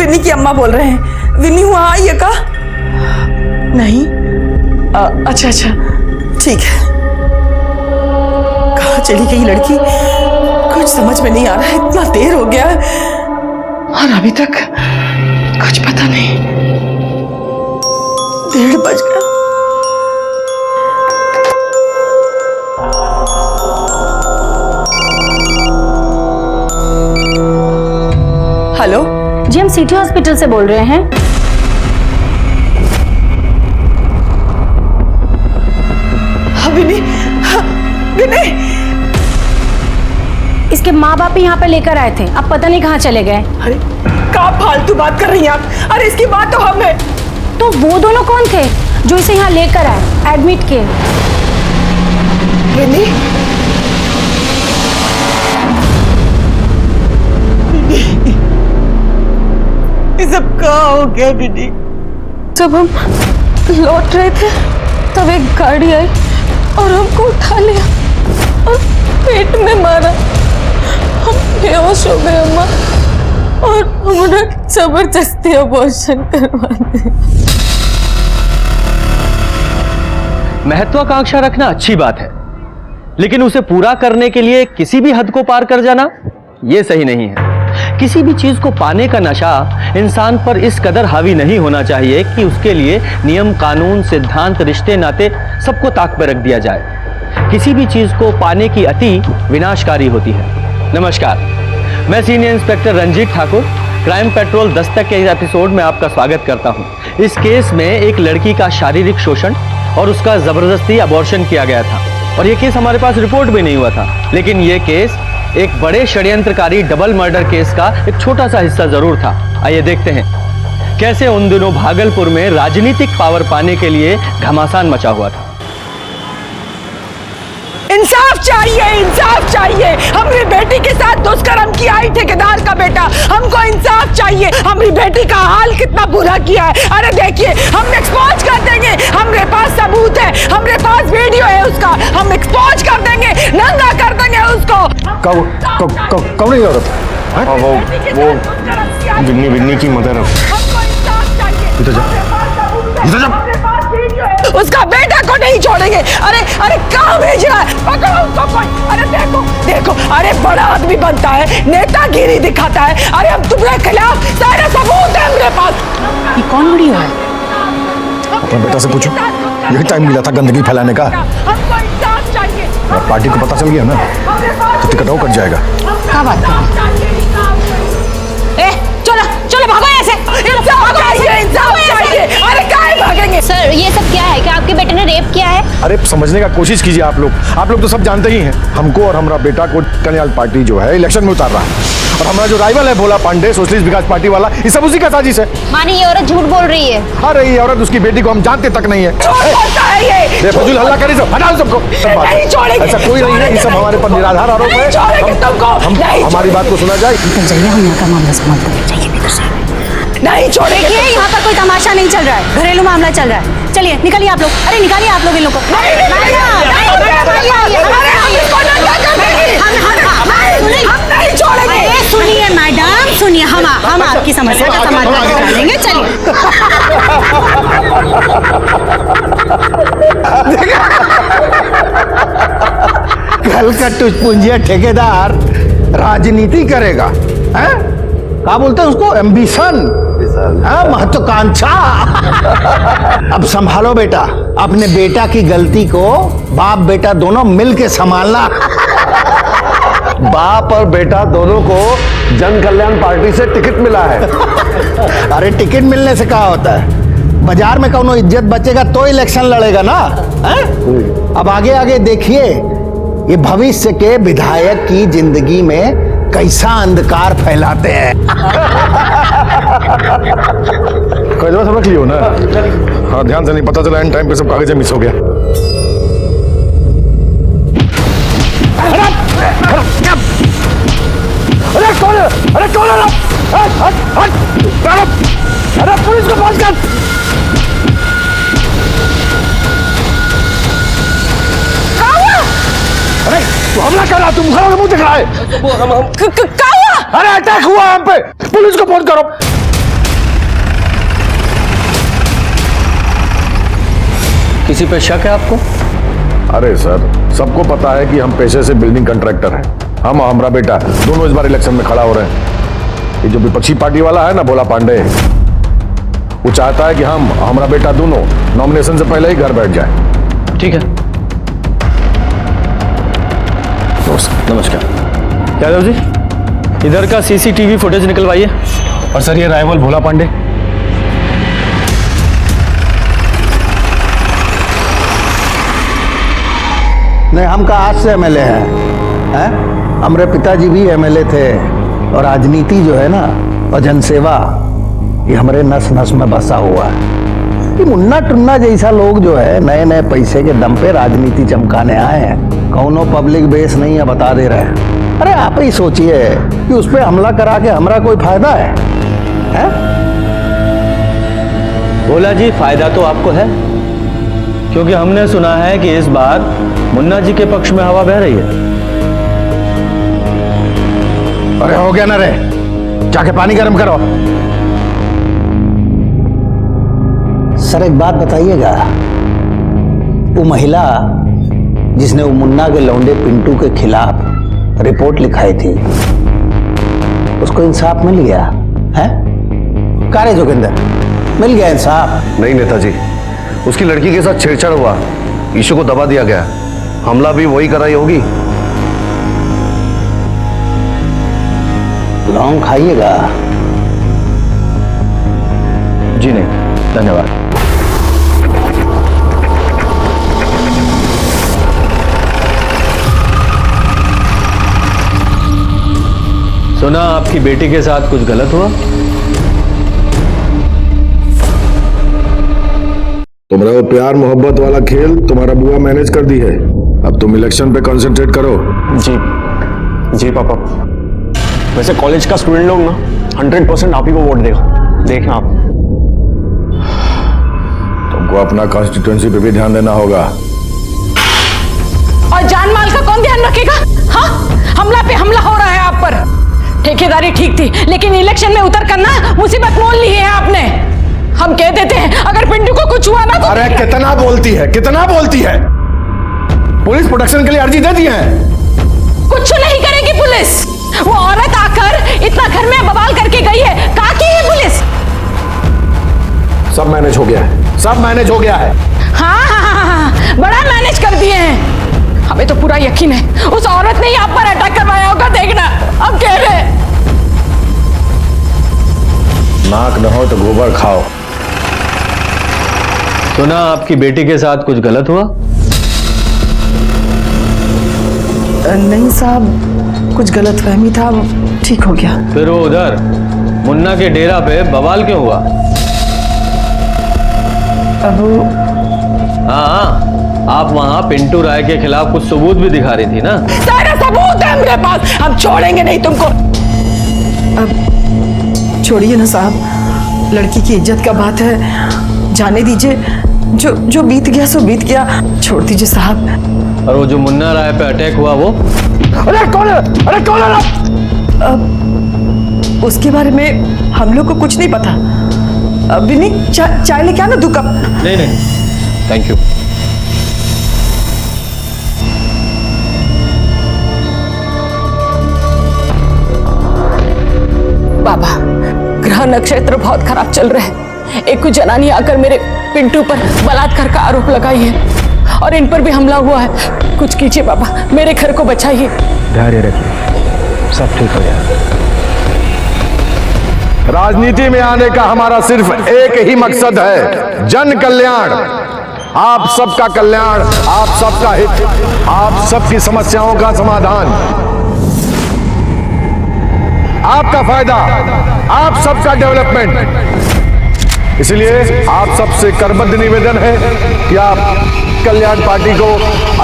Vinny की अम्मा बोल रहे हैं। विन्नी वहां आई है का? नहीं। अच्छा अच्छा ठीक है। कहाँ चली गई लड़की, कुछ समझ में नहीं आ रहा है। इतना देर हो गया और अभी तक कुछ पता नहीं। 1:30 बज गया। हेलो जी, हम सिटी हॉस्पिटल से बोल रहे हैं। विनी, विनी। इसके माँ बाप ही यहाँ पे लेकर आए थे, अब पता नहीं कहाँ चले गए। अरे क्या फालतू बात कर रही हैं आप? अरे इसकी बात तो हम है। तो वो दोनों कौन थे जो इसे यहाँ लेकर आए, एडमिट किए? विनी, ये सब कहाँ हो गया विनी? जब हम लौट रहे थे तब एक गाड़ी आई और हमको उठा लिया और पेट में मारा। हम बेहोश हो गए अम्मा और हमारा जबरदस्ती अबॉर्शन करवा दिया। महत्वाकांक्षा रखना अच्छी बात है, लेकिन उसे पूरा करने के लिए किसी भी हद को पार कर जाना यह सही नहीं है। किसी भी चीज को पाने का नशा इंसान पर इस कदर हावी नहीं होना चाहिए कि उसके लिए नियम, कानून, सिद्धांत, रिश्ते, नाते सबको ताक पर रख दिया जाए। किसी भी चीज को पाने की अति विनाशकारी होती है। नमस्कार, मैं senior inspector Ranjit Thakur, crime patrol Dastak के इस एपिसोड में आपका स्वागत करता हूं। इस केस में एक लड़की का शारीरिक शोषण और उसका जबरदस्ती अबॉर्शन किया गया था और यह केस हमारे पास रिपोर्ट भी नहीं हुआ था, लेकिन यह केस एक बड़े षड्यंत्रकारी डबल मर्डर केस का एक छोटा सा हिस्सा जरूर था। आइए देखते हैं कैसे उन दिनों भागलपुर में राजनीतिक पावर पाने के लिए घमासान मचा हुआ था। इंसाफ चाहिए, इंसाफ चाहिए। हमारी बेटी के साथ दुष्कर्म किया है ठेकेदार का बेटा। हमको इंसाफ चाहिए। हमारी बेटी का हाल कितना बुरा किया है। अरे देखिए, हम एक्सपोज कर देंगे। हमारे पास सबूत है, हमारे पास वीडियो है उसका। हम एक्सपोज कर देंगे, नंगा कर देंगे उसको। कौन है औरत? वो विन्नी की मदर। हमको इंसाफ चाहिए। इधर जा। उसका बेटा को नहीं छोड़ेंगे। अरे अरे कहाँ भेज रहा है? पकड़ो उसको कोई। अरे देखो देखो, अरे बड़ा आदमी बनता है, नेतागिरी दिखाता है। अरे हम तुम्हारे खिलाफ सारे सबूत है हमारे पास। ये कौन वीडियो है? अपने बेटा से पूछो, यही टाइम मिला था गंदगी फैलाने का। हमको इंसाफ चाहिए। और पार्टी को पता चल गया ना तो टिकट आउट कट जाएगा। क्या बात कर? चलो चलो भागो ऐसे। इंसाफ चाहिए, इंसाफ चाहिए। अरे काहे भागेंगे? सर, ये सब क्या है? क्या आपके बेटे ने रेप किया है? अरे समझने का कोशिश कीजिए आप लोग तो सब जानते ही हैं। हमको और हमारा बेटा को कल्याण पार्टी जो है इलेक्शन में उतार रहा है और हमारा जो राइवल है भोला पांडे सोशलिस्ट विकास पार्टी वाला, ये सब उसी का साजिश है। मानी ये औरत झूठ बोल रही है। अरे ये औरत उसकी बेटी को हम जानते तक नहीं है। ये फजूल हल्ला करी सब, हटाओ सबको। नहीं छोड़ेंगे। ऐसा कोई नहीं है, ये सब हमारे पर निराधार आरोप है। हमारी बात को सुना जाए। हम यहाँ का मामला संभालते हैं, जाइए भीतर से। नहीं छोड़ेंगे। देखिए, यहाँ पर कोई तमाशा नहीं चल रहा है, घरेलू मामला चल रहा है। चलिए निकलिए आप लोग। अरे निकालिए आप लोग इन लोगों को। सुनिए मैडम, सुनिए, हम आपकी समस्या का समाधान करा देंगे। चलिए। कल का टुचपुंजिया ठेकेदार राजनीति करेगा, हैं? क्या बोलते हैं उसको? एम्बिशन, महत्वाकांक्षा। अब संभालो बेटा, अपने बेटा की गलती को बाप बेटा दोनों मिलके संभालना। बाप और बेटा दोनों को जन कल्याण पार्टी से टिकट मिला है। अरे टिकट मिलने से क्या होता है? बाजार में कौनो इज्जत बचेगा तो इलेक्शन लड़ेगा ना, हैं? अब आगे आगे देखिए, ये भविष्य के विधायक की जिंदगी में कैसा अंधकार फैलाते हैं। कई समझ लियो ना। हाँ, ध्यान से नहीं, पता चला एंड टाइम पे सब कागज मिस हो गया। अरे कौन है? अरे कौन है? अरे पुलिस को फोन कर। अरे तू हमला कर रहा, तुम घरों में मुंह दिख रहा है। क्या हुआ? अरे अटैक हुआ हम पे, पुलिस को फोन करो। किसी पे शक है आपको? अरे सर, सबको पता है कि हम पेशे से बिल्डिंग कॉन्ट्रैक्टर हैं। हम और हमारा बेटा दोनों इस बार इलेक्शन में खड़ा हो रहे हैं। ये जो विपक्षी पार्टी वाला है ना, भोला पांडे, वो चाहता है कि हम और हमारा बेटा दोनों नॉमिनेशन से पहले ही घर बैठ जाए। ठीक है, नमस्कार। यादव जी, इधर का सीसीटीवी फुटेज निकलवाइए। और सर, ये राइवल भोला पांडे। नहीं, हम का आज से एमएलए हैं। हमारे पिताजी भी एमएलए थे और राजनीति जो है ना और जनसेवा, ये हमारे नस नस में बसा हुआ है। ये मुन्ना टुन्ना जैसा लोग जो है नए नए पैसे के दम पे राजनीति चमकाने आए हैं। कौनो पब्लिक बेस नहीं है, बता दे रहे हैं। अरे आप ही सोचिए कि उस पर हमला करा के हमारा कोई फायदा है? भोला जी, फायदा तो आपको है, क्योंकि हमने सुना है कि इस बार मुन्ना जी के पक्ष में हवा बह रही है। अरे हो गया ना रे, जाके पानी गर्म करो। सर एक बात बताइएगा, वो महिला जिसने वो मुन्ना के लौंडे पिंटू के खिलाफ रिपोर्ट लिखाई थी, उसको इंसाफ मिल गया है? कारे जोगिंदर, मिल गया इंसाफ? नहीं नेताजी, उसकी लड़की के साथ छेड़छाड़ हुआ, ईशू को दबा दिया गया। हमला भी वही कराई होगी। लौंग खाइएगा? जी नहीं, धन्यवाद। सुना आपकी बेटी के साथ कुछ गलत हुआ? तुम्हारा वो प्यार मोहब्बत वाला खेल तुम्हारा बुआ मैनेज कर दी है। अब तुम इलेक्शन पे कंसंट्रेट करो। जी जी पापा। वैसे कॉलेज का स्टूडेंट लोग ना 100% आप ही को वोट देगा, देखना आप। तुमको अपना कॉन्स्टिट्यूएंसी पे भी ध्यान देना होगा। और जान माल का कौन ध्यान रखेगा? हाँ, हमला पे हमला हो रहा है आप पर। ठेकेदारी ठीक थी, लेकिन इलेक्शन में उतर कर ना मुसीबत मोल ली है आपने। हम कह देते हैं अगर पिंटू को कुछ हुआ ना तो। अरे कितना बोलती है, कितना बोलती है। पुलिस प्रोटेक्शन के लिए अर्जी दे दी है। कुछ नहीं करेगी पुलिस। वो औरत आकर इतना घर में बवाल करके गई है, कहाँ की है पुलिस? सब मैनेज हो गया है, सब मैनेज हो गया है। हाँ, बड़ा मैनेज कर दिए हैं। हमें तो पूरा यकीन है उस औरत ने ही आप पर अटैक करवाया होगा। देखना, अब कह रहे नाक न हो तो गोबर खाओ। सुना आपकी बेटी के साथ कुछ गलत हुआ? नहीं साहब, कुछ गलतफहमी था, ठीक हो गया। फिर वो उधर मुन्ना के डेरा पे बवाल क्यों हुआ? अब हाँ, आप वहां पिंटू राय के खिलाफ कुछ सबूत भी दिखा रही थी ना? सारा सबूत है मेरे पास, हम छोड़ेंगे नहीं तुमको। अब छोड़िए ना साहब, लड़की की इज्जत का बात है, जाने दीजिए। जो बीत गया सो बीत गया, छोड़ दीजिए साहब। और वो जो मुन्ना राय पे अटैक हुआ वो? अरे कौन है? अरे कौन है? अब उसके बारे में हम लोग को कुछ नहीं पता। विनी, चाय लेके आना 2 कप। नहीं नहीं, थैंक यू। बाबा, ग्रह नक्षत्र बहुत खराब चल रहे हैं। एक कुछ जनानी आकर मेरे पिंटू पर बलात्कार का आरोप लगाई है और इन पर भी हमला हुआ है। कुछ कीजिए बाबा, मेरे घर को बचाइए। धैर्य रखिए, सब ठीक हो जाएगा। राजनीति में आने का हमारा सिर्फ एक ही मकसद है, जन कल्याण। आप सबका कल्याण, आप सबका हित, आप सबकी समस्याओं का समाधान, आपका फायदा, आप सबका डेवलपमेंट। इसलिए आप सबसे करबद्ध निवेदन है कि आप कल्याण पार्टी को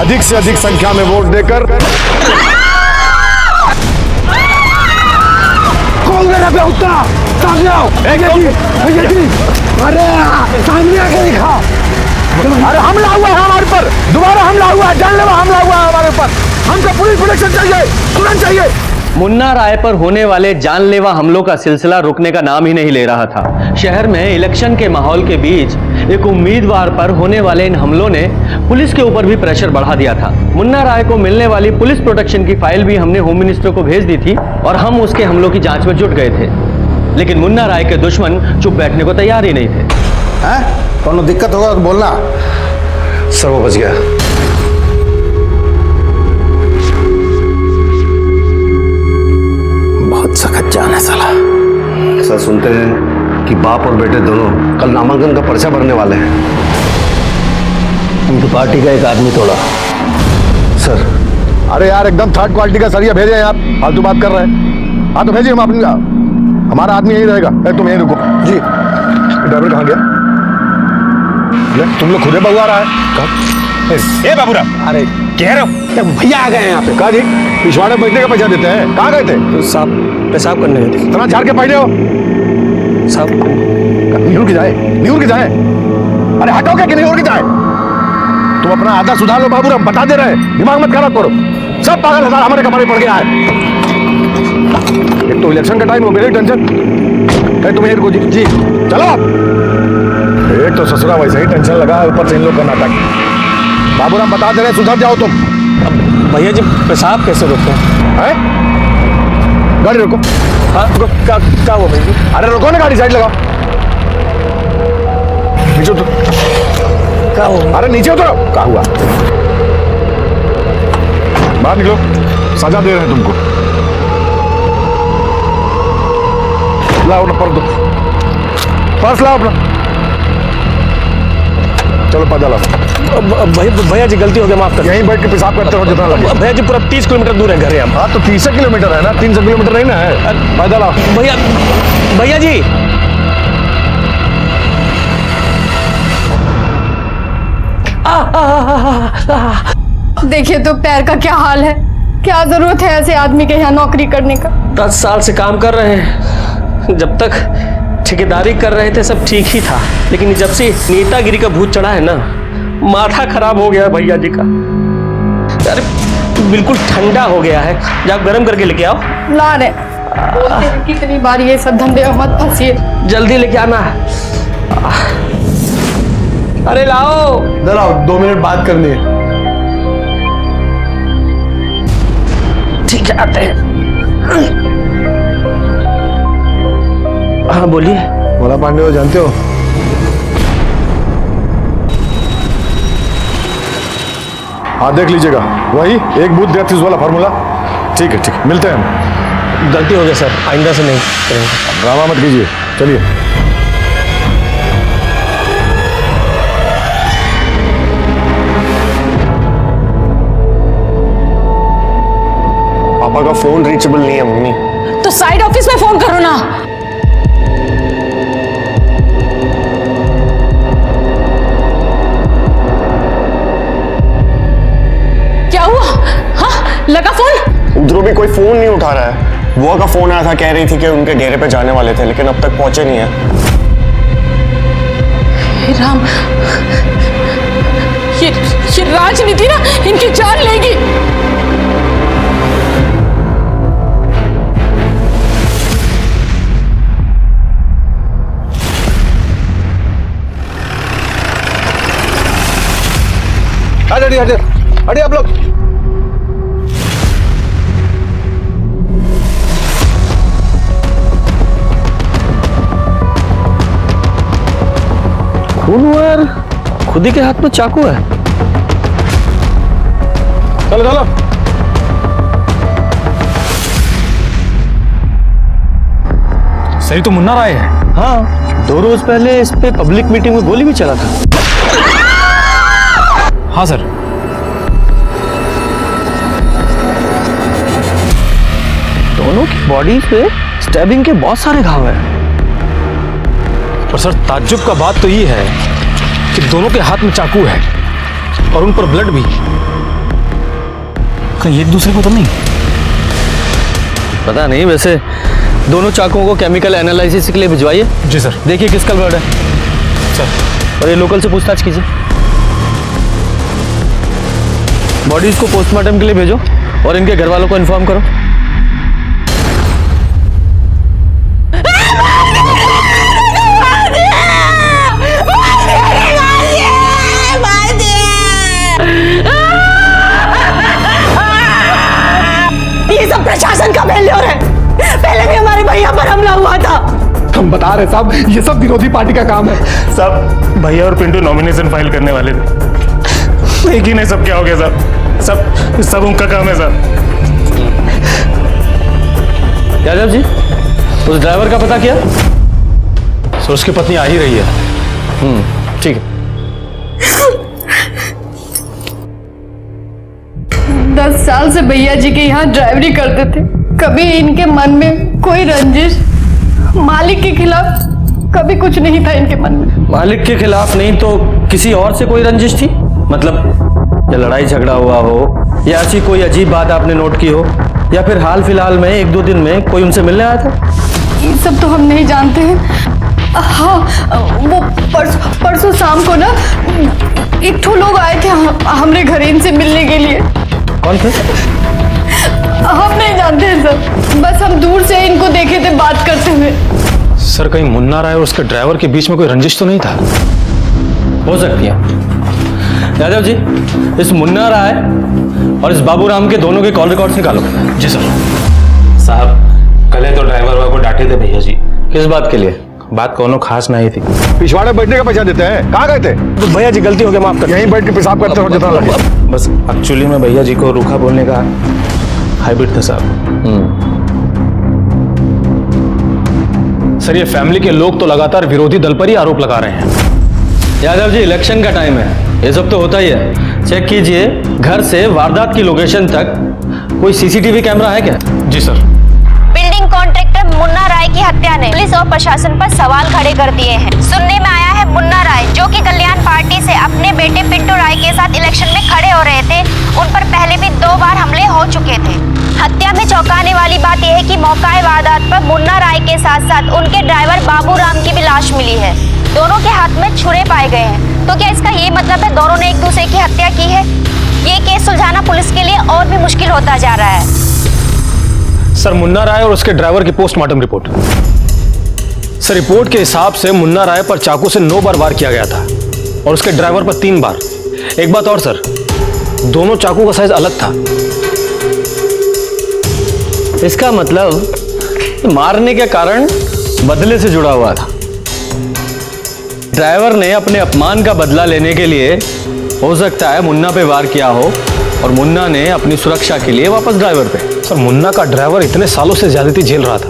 अधिक से अधिक संख्या में वोट देकर। कौन मेरा बेहुता? सामने आओ। अरे सामने आके दिखाओ। अरे हमला हुआ है हमारे पर, दोबारा हमला हुआ है, जानलेवा हमला हुआ है हमारे पर। हमको पुलिस प्रोटेक्शन चाहिए, तुरंत चाहिए। मुन्ना राय पर होने वाले जानलेवा हमलों का सिलसिला रुकने का नाम ही नहीं ले रहा था। शहर में इलेक्शन के माहौल के बीच एक उम्मीदवार पर होने वाले इन हमलों ने पुलिस के ऊपर भी प्रेशर बढ़ा दिया था। मुन्ना राय को मिलने वाली पुलिस प्रोटेक्शन की फाइल भी हमने होम मिनिस्टर को भेज दी थी और हम उसके हमलों की जांच में जुट गए थे, लेकिन मुन्ना राय के दुश्मन चुप बैठने को तैयार ही नहीं थे। हैं? कोनो दिक्कत होगा तो बोलना। सर वो बच गया। बहुत सख्त जान है साला। सर सुनते हैं कि बाप और बेटे दोनों कल नामांकन का पर्चा भरने वाले हैं। उनकी पार्टी का एक आदमी तोड़ा। सर अरे यार एकदम थर्ड क्वालिटी का सरिया भेजे आप, फालतू बात कर रहे हैं। हाँ तो भेजिए, हम अपनी हमारा आदमी यही रहेगा। तुम यहीं रुको जी। ड्राइवर कहाँ गया? ले, तुम लोग खुदे बगुआ रहा है। ए बाबूराव, अरे कह रहे हो भैया आ गए हैं यहाँ पे। कहा जी पिछवाड़े बैठने का पैसा देते हैं। कहाँ गए थे? साहब पेशाब करने गए थे। इतना झाड़ के पहने हो साहब न्यूर की जाए, न्यूर की जाए। अरे हटोगे कि नहीं और की जाए? तुम अपना आधा सुधार लो बाबू, हम बता दे रहे हैं। दिमाग मत खराब करो। सब पागल हजार हमारे कपड़े पड़ गया है। एक तो इलेक्शन का टाइम हो, मेरी टेंशन है। तुम्हें रुको जी चलो आप। एक तो ससुरा वैसे ही टेंशन लगा, ऊपर से इन लोग का नाटक। बाबू हम बता दे रहे हैं, सुधर जाओ तुम। भैया जी पेशाब कैसे रोकते हैं? गाड़ी रोको। हाँ क्या हुआ भैया? अरे रोको ना, गाड़ी साइड लगाओ। नीचे उतर। क्या हुआ? अरे नीचे उतरो। क्या हुआ? बाहर निकलो, सजा दे रहे हैं तुमको। लाओ अपना पर्स, दो पर्स लाओ अपना। चलो पैदल आओ। भैया जी गलती हो गया, माफ कर। यहीं बैठ के पेशाब करते हो जितना लगे। भैया जी पूरा 30 किलोमीटर दूर है घर है हम। हाँ तो 30 किलोमीटर है ना, 300 किलोमीटर नहीं ना है। पैदल आओ। भैया जी देखिए तो पैर का क्या हाल है। क्या जरूरत है ऐसे आदमी के यहाँ नौकरी करने का? 10 साल से काम कर रहे हैं। जब तक ठेकेदारी कर रहे थे सब ठीक ही था, लेकिन जब से नेतागिरी का भूत चढ़ा है ना, माथा खराब हो गया भैया जी का। अरे बिल्कुल ठंडा हो गया है। जाओ गर्म करके लेके आओ। ला रहे बोलते हैं कितनी बार ये सब धंधे में मत फंसिए। जल्दी लेके आना। अरे लाओ। इधर आओ, 2 मिनट बात करनी है। ठीक है आते हैं। हाँ बोलिए। भोला पांडे को जानते हो? हाँ देख लीजिएगा, वही एक बूथ देतीस वाला फॉर्मूला। ठीक है ठीक है, मिलते हैं हम। गलती हो गया सर, आइंदा से नहीं करेंगे। ड्रामा मत कीजिए, चलिए। पापा का फोन रीचेबल नहीं है मम्मी। तो साइड ऑफिस में फोन करो ना। क्या हुआ? हाँ लगा फोन? उधरों भी कोई फोन नहीं उठा रहा है। बुआ का फोन आया था, कह रही थी कि उनके डेरे पे जाने वाले थे, लेकिन अब तक पहुंचे नहीं है। हे राम, ये राजनीति ना इनकी जान लेगी। हटिए हटिए हटिए आप लोग। खून हुआ यार, खुद ही के हाथ में चाकू है। चलो चलो। सही तो मुन्ना राय है। हाँ 2 रोज पहले इस पे पब्लिक मीटिंग में गोली भी चला था। हाँ सर। दोनों की बॉडी पे स्टैबिंग के बहुत सारे घाव हैं। पर सर ताज्जुब का बात तो ये है कि दोनों के हाथ में चाकू है और उन पर ब्लड भी। कहीं एक दूसरे को तो नहीं? पता नहीं, वैसे दोनों चाकुओं को केमिकल एनालिसिस के लिए भिजवाइए। जी सर। देखिए किसका ब्लड है सर। और ये लोकल से पूछताछ कीजिए। बॉडीज को पोस्टमार्टम के लिए भेजो और इनके घर वालों को इन्फॉर्म करो। मार दिया! का पहले हो रहे हैं। पहले भी हमारे भैया पर हमला हुआ था। हम बता रहे साहब, ये सब विरोधी पार्टी का काम है। साहब भैया और पिंटू नॉमिनेशन फाइल करने वाले थे, एक ही नहीं सब क्या हो गया साहब, सब उनका काम है साहब। यादव जी, उस ड्राइवर का पता किया? सर उसकी पत्नी आ ही रही है। ठीक है। 10 साल से भैया जी के यहाँ ड्राइवरी करते थे। कभी इनके मन में कोई रंजिश मालिक के खिलाफ कभी कुछ नहीं था इनके मन में। मालिक के खिलाफ नहीं तो किसी और से कोई रंजिश थी? मतलब या लड़ाई झगड़ा हुआ हो, या ऐसी कोई अजीब बात आपने नोट की हो, या फिर हाल फिलहाल में 1-2 दिन में कोई उनसे मिलने आया था? ये सब तो हम नहीं जानते हैं। हाँ, वो परसों शाम को ना एक ठो लोग आए थे हमारे घर इनसे मिलने के लिए। कौन थे? हम नहीं जानते हैं सर, बस हम दूर से इनको देखे थे बात करते हुए। सर कहीं मुन्ना राय और उसके ड्राइवर के बीच में कोई रंजिश तो नहीं था? हो सकती है। यादव जी, इस मुन्ना राय और इस बाबूराम के दोनों के कॉल रिकॉर्ड्स निकालो। जी सर। साहब कल तो ड्राइवर को डांटे थे भैया जी। किस बात के लिए? बात कोनो खास नहीं थी। पिछवाड़े बैठने का पैसा देते हैं, कहाँ गए थे? तो भैया जी गलती हो गया, माफ कर। यहीं बैठ के पेशाब करते हो जितना लगे। बस एक्चुअली में भैया जी को रूखा बोलने का हैबिट था साहब। सर ये फैमिली के लोग तो लगातार विरोधी दल पर ही आरोप लगा रहे हैं। यादव जी, इलेक्शन का टाइम है, ये सब तो होता ही है। चेक कीजिए घर से वारदात की लोकेशन तक कोई सीसीटीवी कैमरा है क्या? जी सर। बिल्डिंग कॉन्ट्रैक्टर मुन्ना राय की हत्या ने पुलिस और प्रशासन पर सवाल खड़े कर दिए हैं। सुनने में आया है मुन्ना राय, जो कि कल्याण पार्टी से अपने बेटे पिंटू राय के साथ इलेक्शन में खड़े हो रहे थे, उन पर पहले भी 2 बार हमले हो चुके थे। हत्या में चौंकाने वाली बात यह है कि मौका वारदात पर मुन्ना राय के साथ साथ उनके ड्राइवर बाबूराम की भी लाश मिली है। दोनों के हाथ में छुरे पाए गए हैं। तो क्या इसका ये मतलब है दोनों ने एक दूसरे की हत्या की है? ये केस सुलझाना पुलिस के लिए और भी मुश्किल होता जा रहा है। सर मुन्ना राय और उसके ड्राइवर की पोस्टमार्टम रिपोर्ट। सर रिपोर्ट के हिसाब से मुन्ना राय पर चाकू से 9 बार वार किया गया था और उसके ड्राइवर पर 3 बार। एक बात और सर, दोनों चाकू का साइज अलग था। इसका मतलब मारने के कारण बदले से जुड़ा हुआ था। ड्राइवर ने अपने अपमान का बदला लेने के लिए हो सकता है मुन्ना पे वार किया हो, और मुन्ना ने अपनी सुरक्षा के लिए वापस ड्राइवर पे। सर मुन्ना का ड्राइवर इतने सालों से ज्यादती झेल रहा था,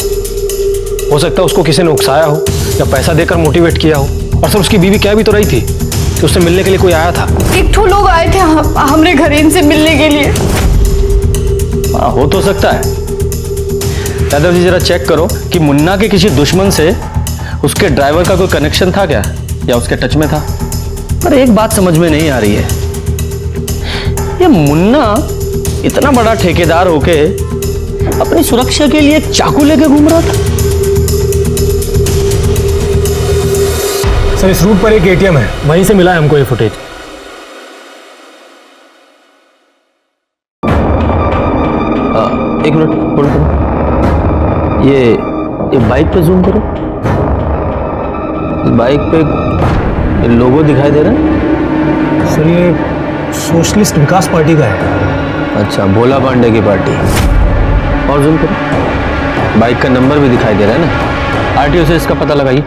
हो सकता है उसको किसी ने उकसाया हो या पैसा देकर मोटिवेट किया हो। और सर उसकी बीवी कह भी तो रही थी कि उससे मिलने के लिए कोई आया था। एक ठो लोग आए थे हमारे घर इनसे मिलने के लिए। हाँ, हो तो सकता है। यादव जी जरा चेक करो कि मुन्ना के किसी दुश्मन से उसके ड्राइवर का कोई कनेक्शन था क्या, या उसके टच में था। पर एक बात समझ में नहीं आ रही है, ये मुन्ना इतना बड़ा ठेकेदार होके अपनी सुरक्षा के लिए एक चाकू लेके घूम रहा था। सर इस रूट पर एक एटीएम है, वहीं से मिला है हमको ये फुटेज। एक मिनट होल्ड करो। ये बाइक पे जूम करो। बाइक पे ये लोगो दिखाई दे रहा है। सर ये सोशलिस्ट विकास पार्टी का है। अच्छा, भोला पांडे की पार्टी। और जूम करो। बाइक का नंबर भी दिखाई दे रहा है ना। आरटीओ से इसका पता लगाइए।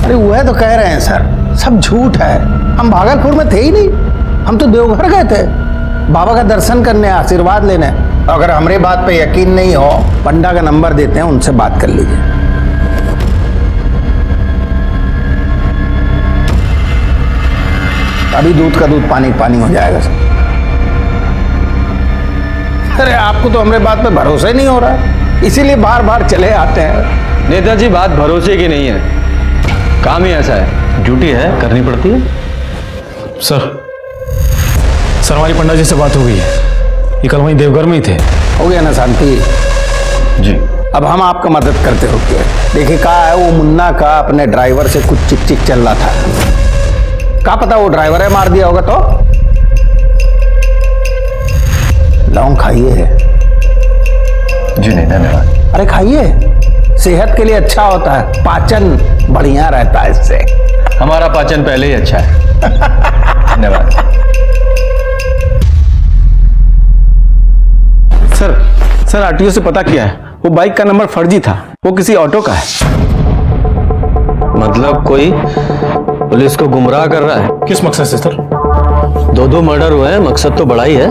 अरे वह तो कह रहे हैं सर, सब झूठ है। हम भागलपुर में थे ही नहीं, हम तो देवघर गए थे बाबा का दर्शन करने, आशीर्वाद लेने। अगर हमारे बात पे यकीन नहीं हो, पंडा का नंबर देते हैं, उनसे बात कर लीजिए। अभी दूध का दूध पानी पानी हो जाएगा सर। अरे आपको तो हमारे बात पे भरोसा ही नहीं हो रहा, इसीलिए बार बार चले आते हैं। नेताजी, बात भरोसे की नहीं है, काम ही ऐसा है, ड्यूटी है, करनी पड़ती है। सर हमारी पंडा जी से बात हो गई है, ये कल वहीं देवघर में ही थे। हो गया ना शांति जी। अब हम आपका मदद करते हो क्या? देखिए कहा है, वो मुन्ना का अपने ड्राइवर से कुछ चिक चिक चल रहा था। क्या पता वो ड्राइवर है मार दिया होगा। तो लौंग खाइए। जी नहीं, धन्यवाद। अरे खाइए, सेहत के लिए अच्छा होता है, पाचन बढ़िया रहता है इससे। हमारा पाचन पहले ही अच्छा है। धन्यवाद। सर आरटीओ से पता किया है, वो बाइक का नंबर फर्जी था, वो किसी ऑटो का है। मतलब कोई पुलिस को गुमराह कर रहा है? किस मकसद से सर? दो मर्डर हुए हैं, मकसद तो बड़ा ही है।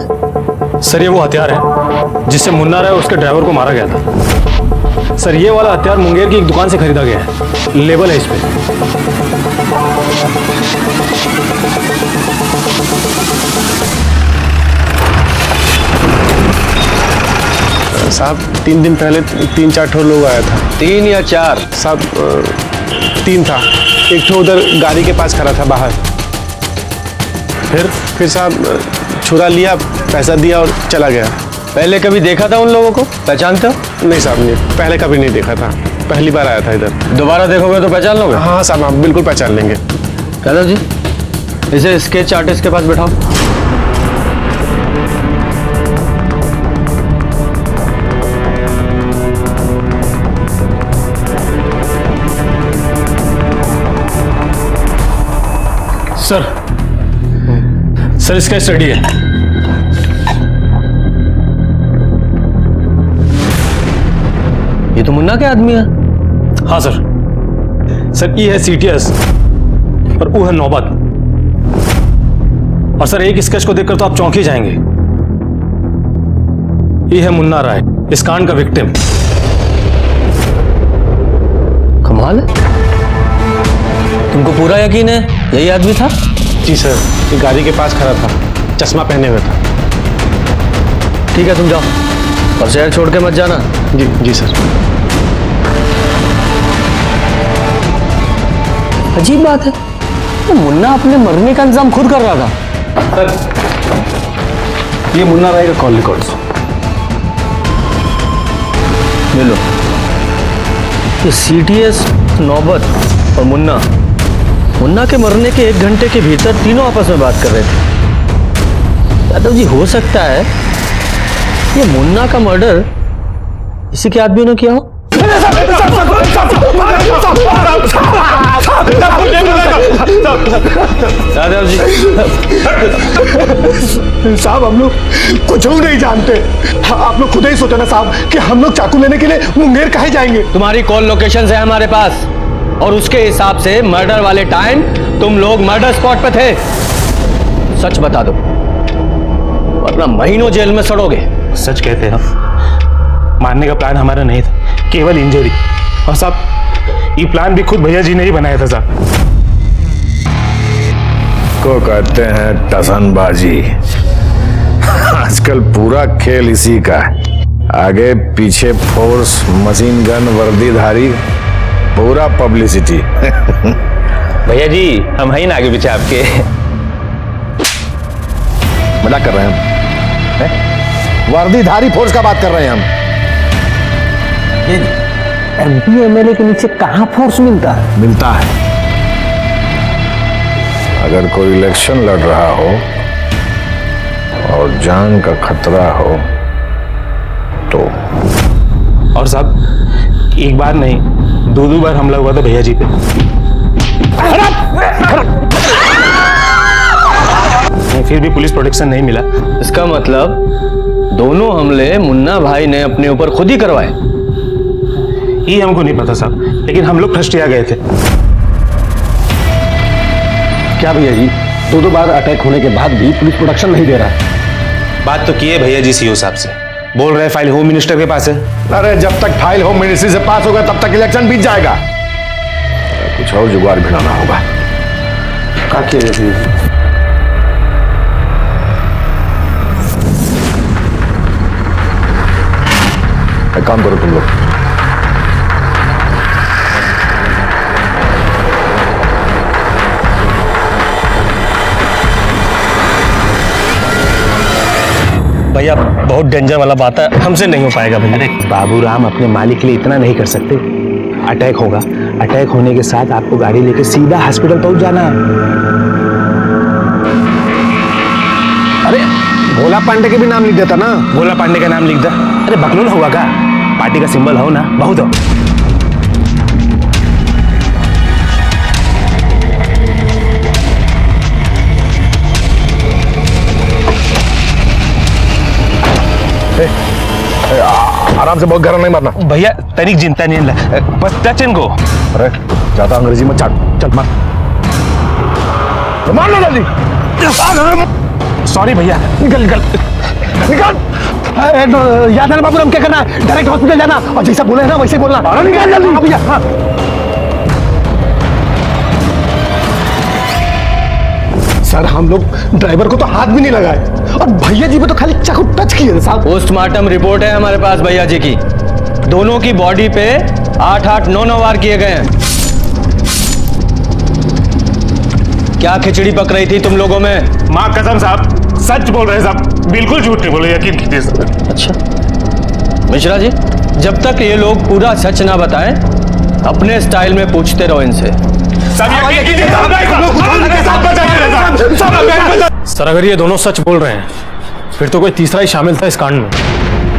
सर ये वो हथियार है जिससे मुन्ना राय और उसके ड्राइवर को मारा गया था। सर ये वाला हथियार मुंगेर की एक दुकान से खरीदा गया है, लेबल है इस पे। साहब 3 दिन पहले 3-4 ठो लोग आया था। 3 या 4? साहब 3 था, एक ठो उधर गाड़ी के पास खड़ा था बाहर। फिर साहब छुरा लिया, पैसा दिया और चला गया। पहले कभी देखा था उन लोगों को? पहचानते हो? नहीं साहब, नहीं, पहले कभी नहीं देखा था, पहली बार आया था इधर। दोबारा देखोगे तो पहचान लोगे? हाँ साहब, आप बिल्कुल पहचान लेंगे। यादव जी, इसे स्केच आर्टिस्ट के पास बैठाओ। सर इसका स्टडी है। ये तो मुन्ना के आदमी है। हाँ सर ये है सीटीएस और वो है नौबत। और सर एक स्केच को देखकर तो आप चौंक ही जाएंगे। ये है मुन्ना राय, इस कांड का विक्टिम। कमाल है, तुमको पूरा यकीन है यही आदमी था? जी सर, ये गाड़ी के पास खड़ा था, चश्मा पहने हुए था। ठीक है, तुम जाओ और शहर छोड़ के मत जाना। जी सर। अजीब बात है, तो मुन्ना अपने मरने का इंतजाम खुद कर रहा था। सर ये मुन्ना राय का कॉल रिकॉर्ड्स। ले लो। ये सीटीएस, नौबत और मुन्ना के मरने के 1 घंटे के भीतर तीनों आपस में बात कर रहे थे। यादव जी, हो सकता है ये मुन्ना का मर्डर इसी के आदमियों ने किया हो। यादव जी, साहब हम लोग कुछ भी नहीं जानते। आप लोग खुद ही सोचो ना साहब कि हम लोग चाकू लेने के लिए मुंगेर काहे जाएंगे। तुम्हारी कॉल लोकेशन है हमारे पास और उसके हिसाब से मर्डर वाले टाइम तुम लोग मर्डर स्पॉट पे थे। सच बता दो वरना महीनों जेल में सड़ोगे। सच कहते हैं हम, मारने का प्लान हमारा नहीं था, केवल इंजरी। और साहब ये प्लान भी खुद भैया जी ने ही बनाया था साहब। को कहते हैं टसनबाजी। आजकल पूरा खेल इसी का है। आगे पीछे फोर्स, मशीन गन, वर्दीधारी, पूरा पब्लिसिटी। भैया जी हम हैं ना आगे पीछे आपके। मजाक कर रहे हैं हम? वर्दीधारी फोर्स का बात कर रहे हैं हम। एमपी एमएलए के नीचे कहां फोर्स मिलता है? मिलता है। अगर कोई इलेक्शन लड़ रहा हो और जान का खतरा हो तो। और साहब एक बार नहीं 2 बार हमला हुआ था भैया जी पे। फिर भी पुलिस प्रोटेक्शन नहीं मिला। इसका मतलब दोनों हमले मुन्ना भाई ने अपने ऊपर खुद ही करवाए। ये हमको नहीं पता साहब, लेकिन हम लोग फ्रस्ट्रेट आ गए थे। क्या भैया जी, 2 बार अटैक होने के बाद भी पुलिस प्रोटेक्शन नहीं दे रहा? बात तो की है भैया जी सीओ साहब से, बोल रहे फाइल होम मिनिस्टर के पास है। अरे जब तक फाइल होम मिनिस्ट्री से पास होगा तब तक इलेक्शन बीत जाएगा। कुछ और जुगाड़ भिड़ाना होगा। एक काम करो तुम लोग, भैया बहुत डेंजर वाला बात है, हमसे नहीं हो पाएगा भैया। अरे बाबू राम अपने मालिक के लिए इतना नहीं कर सकते। अटैक होगा, अटैक होने के साथ आपको गाड़ी लेके सीधा हॉस्पिटल पहुंच जाना है। अरे भोला पांडे के भी नाम लिख देता ना। भोला पांडे का नाम लिख दे। अरे बकलोल हुआ का, पार्टी का सिंबल हो ना, बहुत हो। आराम से, बहुत गरम नहीं मारना। भैया तनिक चिंता नहीं है, बस टच इनको। अरे ज्यादा अंग्रेजी में चाट, चल मार, मार लो जल्दी। सॉरी भैया। निकल निकल निकल। याद है ना बाबू, हम क्या करना है, डायरेक्ट हॉस्पिटल जाना और जैसा बोले ना वैसे बोलना। निकल जल्दी। हाँ भैया, हाँ। सर हम लोग ड्राइवर को तो हाथ भी नहीं लगाए और भैया जी पे तो खाली चाकू टच किए थे साहब। पोस्टमार्टम रिपोर्ट है हमारे पास भैया जी की, दोनों की बॉडी पे 8-8, 9-9 वार किए गए हैं। क्या खिचड़ी पक रही थी तुम लोगों में? माँ कसम साहब, सच बोल रहे हैं साहब, बिल्कुल झूठ नहीं बोले, यकीन कीजिए सर। अच्छा मिश्रा जी, जब तक ये लोग पूरा सच ना बताएं, अपने स्टाइल में पूछते रहो इनसे। सर अगर ये दोनों सच बोल रहे हैं फिर तो कोई तीसरा ही शामिल था इस कांड में।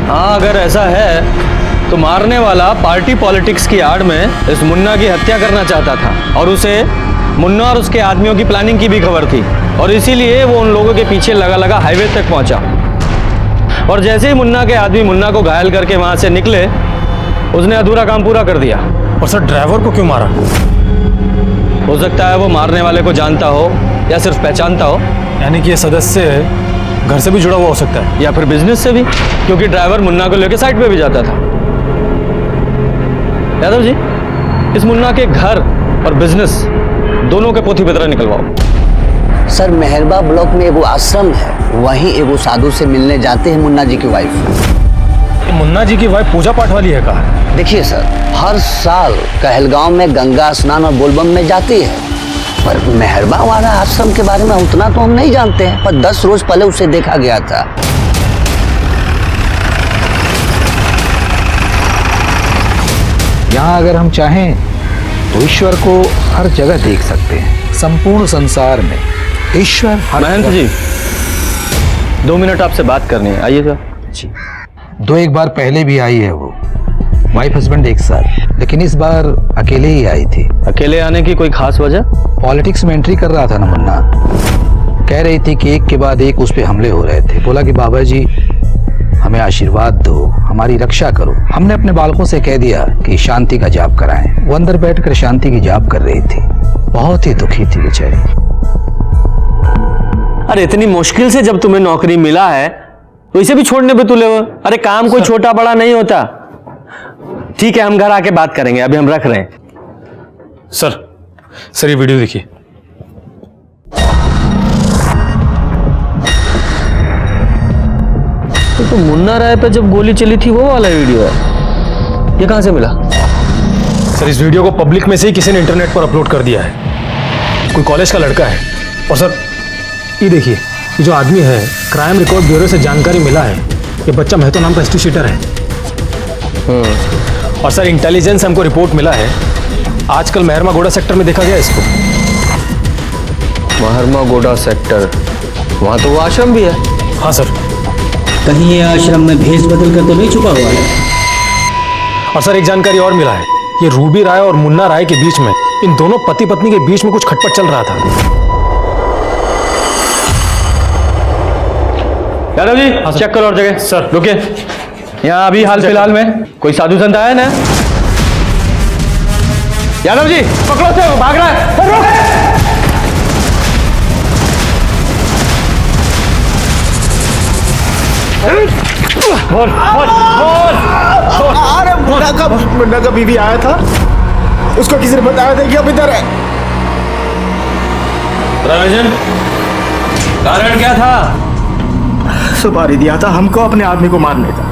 हाँ अगर ऐसा है तो मारने वाला पार्टी पॉलिटिक्स की आड़ में इस मुन्ना की हत्या करना चाहता था और उसे मुन्ना और उसके आदमियों की प्लानिंग की भी खबर थी और इसीलिए वो उन लोगों के पीछे लगा लगा हाईवे तक पहुंचा और जैसे ही मुन्ना के आदमी मुन्ना को घायल करके वहां से निकले, उसने अधूरा काम पूरा कर दिया। और सर ड्राइवर को क्यों मारा? हो सकता है वो मारने वाले को जानता हो या सिर्फ पहचानता हो। यानी कि ये सदस्य घर से भी जुड़ा हुआ हो सकता है या फिर बिजनेस से भी, क्योंकि ड्राइवर मुन्ना को लेकर साइड पे भी जाता था। यादव जी, इस मुन्ना के घर और बिजनेस दोनों के पोथी पत्र निकलवाओ। सर मेहरबा ब्लॉक में एगो आश्रम है, वहीं एगो साधु से मिलने जाते हैं मुन्ना जी की वाइफ। मुन्ना जी की वाइफ पूजा पाठ वाली है कहा? देखिए सर, हर साल कहलगांव में गंगा स्नान और बोलबम में जाती है, पर मेहरबा वाला आश्रम के बारे में उतना तो हम नहीं जानते हैं, पर 10 रोज पहले उसे देखा गया था। यहाँ अगर हम चाहें तो ईश्वर को हर जगह देख सकते हैं, संपूर्ण संसार में ईश्वर हर महंत जी, 2 मिनट आपसे बात करनी है, आइएगा जी। 2-1 बार पहले भी आई है वो, वाइफ हस्बैंड एक साथ, लेकिन इस बार अकेले ही आई थी। अकेले आने की कोई खास वजह? पॉलिटिक्स में एंट्री कर रहा था ना मुन्ना, कह रही थी कि एक के बाद एक उस पे हमले हो रहे थे। बोला कि बाबा जी हमें आशीर्वाद दो, हमारी रक्षा करो। हमने अपने बालकों से कह दिया कि शांति का जाप कराएं। वो अंदर बैठकर शांति की जाप कर रही थी, बहुत ही दुखी थी बेचारी। अरे इतनी मुश्किल से जब तुम्हें नौकरी मिला है तो इसे भी छोड़ने पे तुले हो? अरे काम कोई छोटा बड़ा नहीं होता। ठीक है, हम घर आके बात करेंगे, अभी हम रख रहे हैं। सर ये वीडियो देखिए। तो मुन्ना राय पे जब गोली चली थी वो वाला वीडियो है, ये कहां से मिला? सर इस वीडियो को पब्लिक में से ही किसी ने इंटरनेट पर अपलोड कर दिया है, कोई कॉलेज का लड़का है। और सर ये देखिए, ये जो आदमी है, क्राइम रिकॉर्ड ब्यूरो से जानकारी मिला है, ये बच्चा महतो नाम का हिस्ट्री शीटर है। और सर इंटेलिजेंस हमको रिपोर्ट मिला है, आजकल मेहरमा गोड़ा सेक्टर में देखा गया इसको। मेहरमा गोड़ा सेक्टर, वहां तो वो आश्रम भी है। हाँ सर। कहीं ये आश्रम में भेष बदल कर तो नहीं छुपा हुआ है? और सर एक जानकारी और मिला है, ये रूबी राय और मुन्ना राय के बीच में, इन दोनों पति पत्नी के बीच में कुछ खटपट चल रहा था। यादव जी चेक करो और जगह। सर रुकिए, यहाँ अभी हाल फिलहाल में कोई साधु संत आया ना? यादव जी पकड़ो से, वो भाग रहा है। अरे मुन्ना का बीवी आया था, उसको किसी ने बताया था कि अब इधर है। रविजन, कारण क्या था? सुपारी दिया था हमको अपने आदमी को मारने का।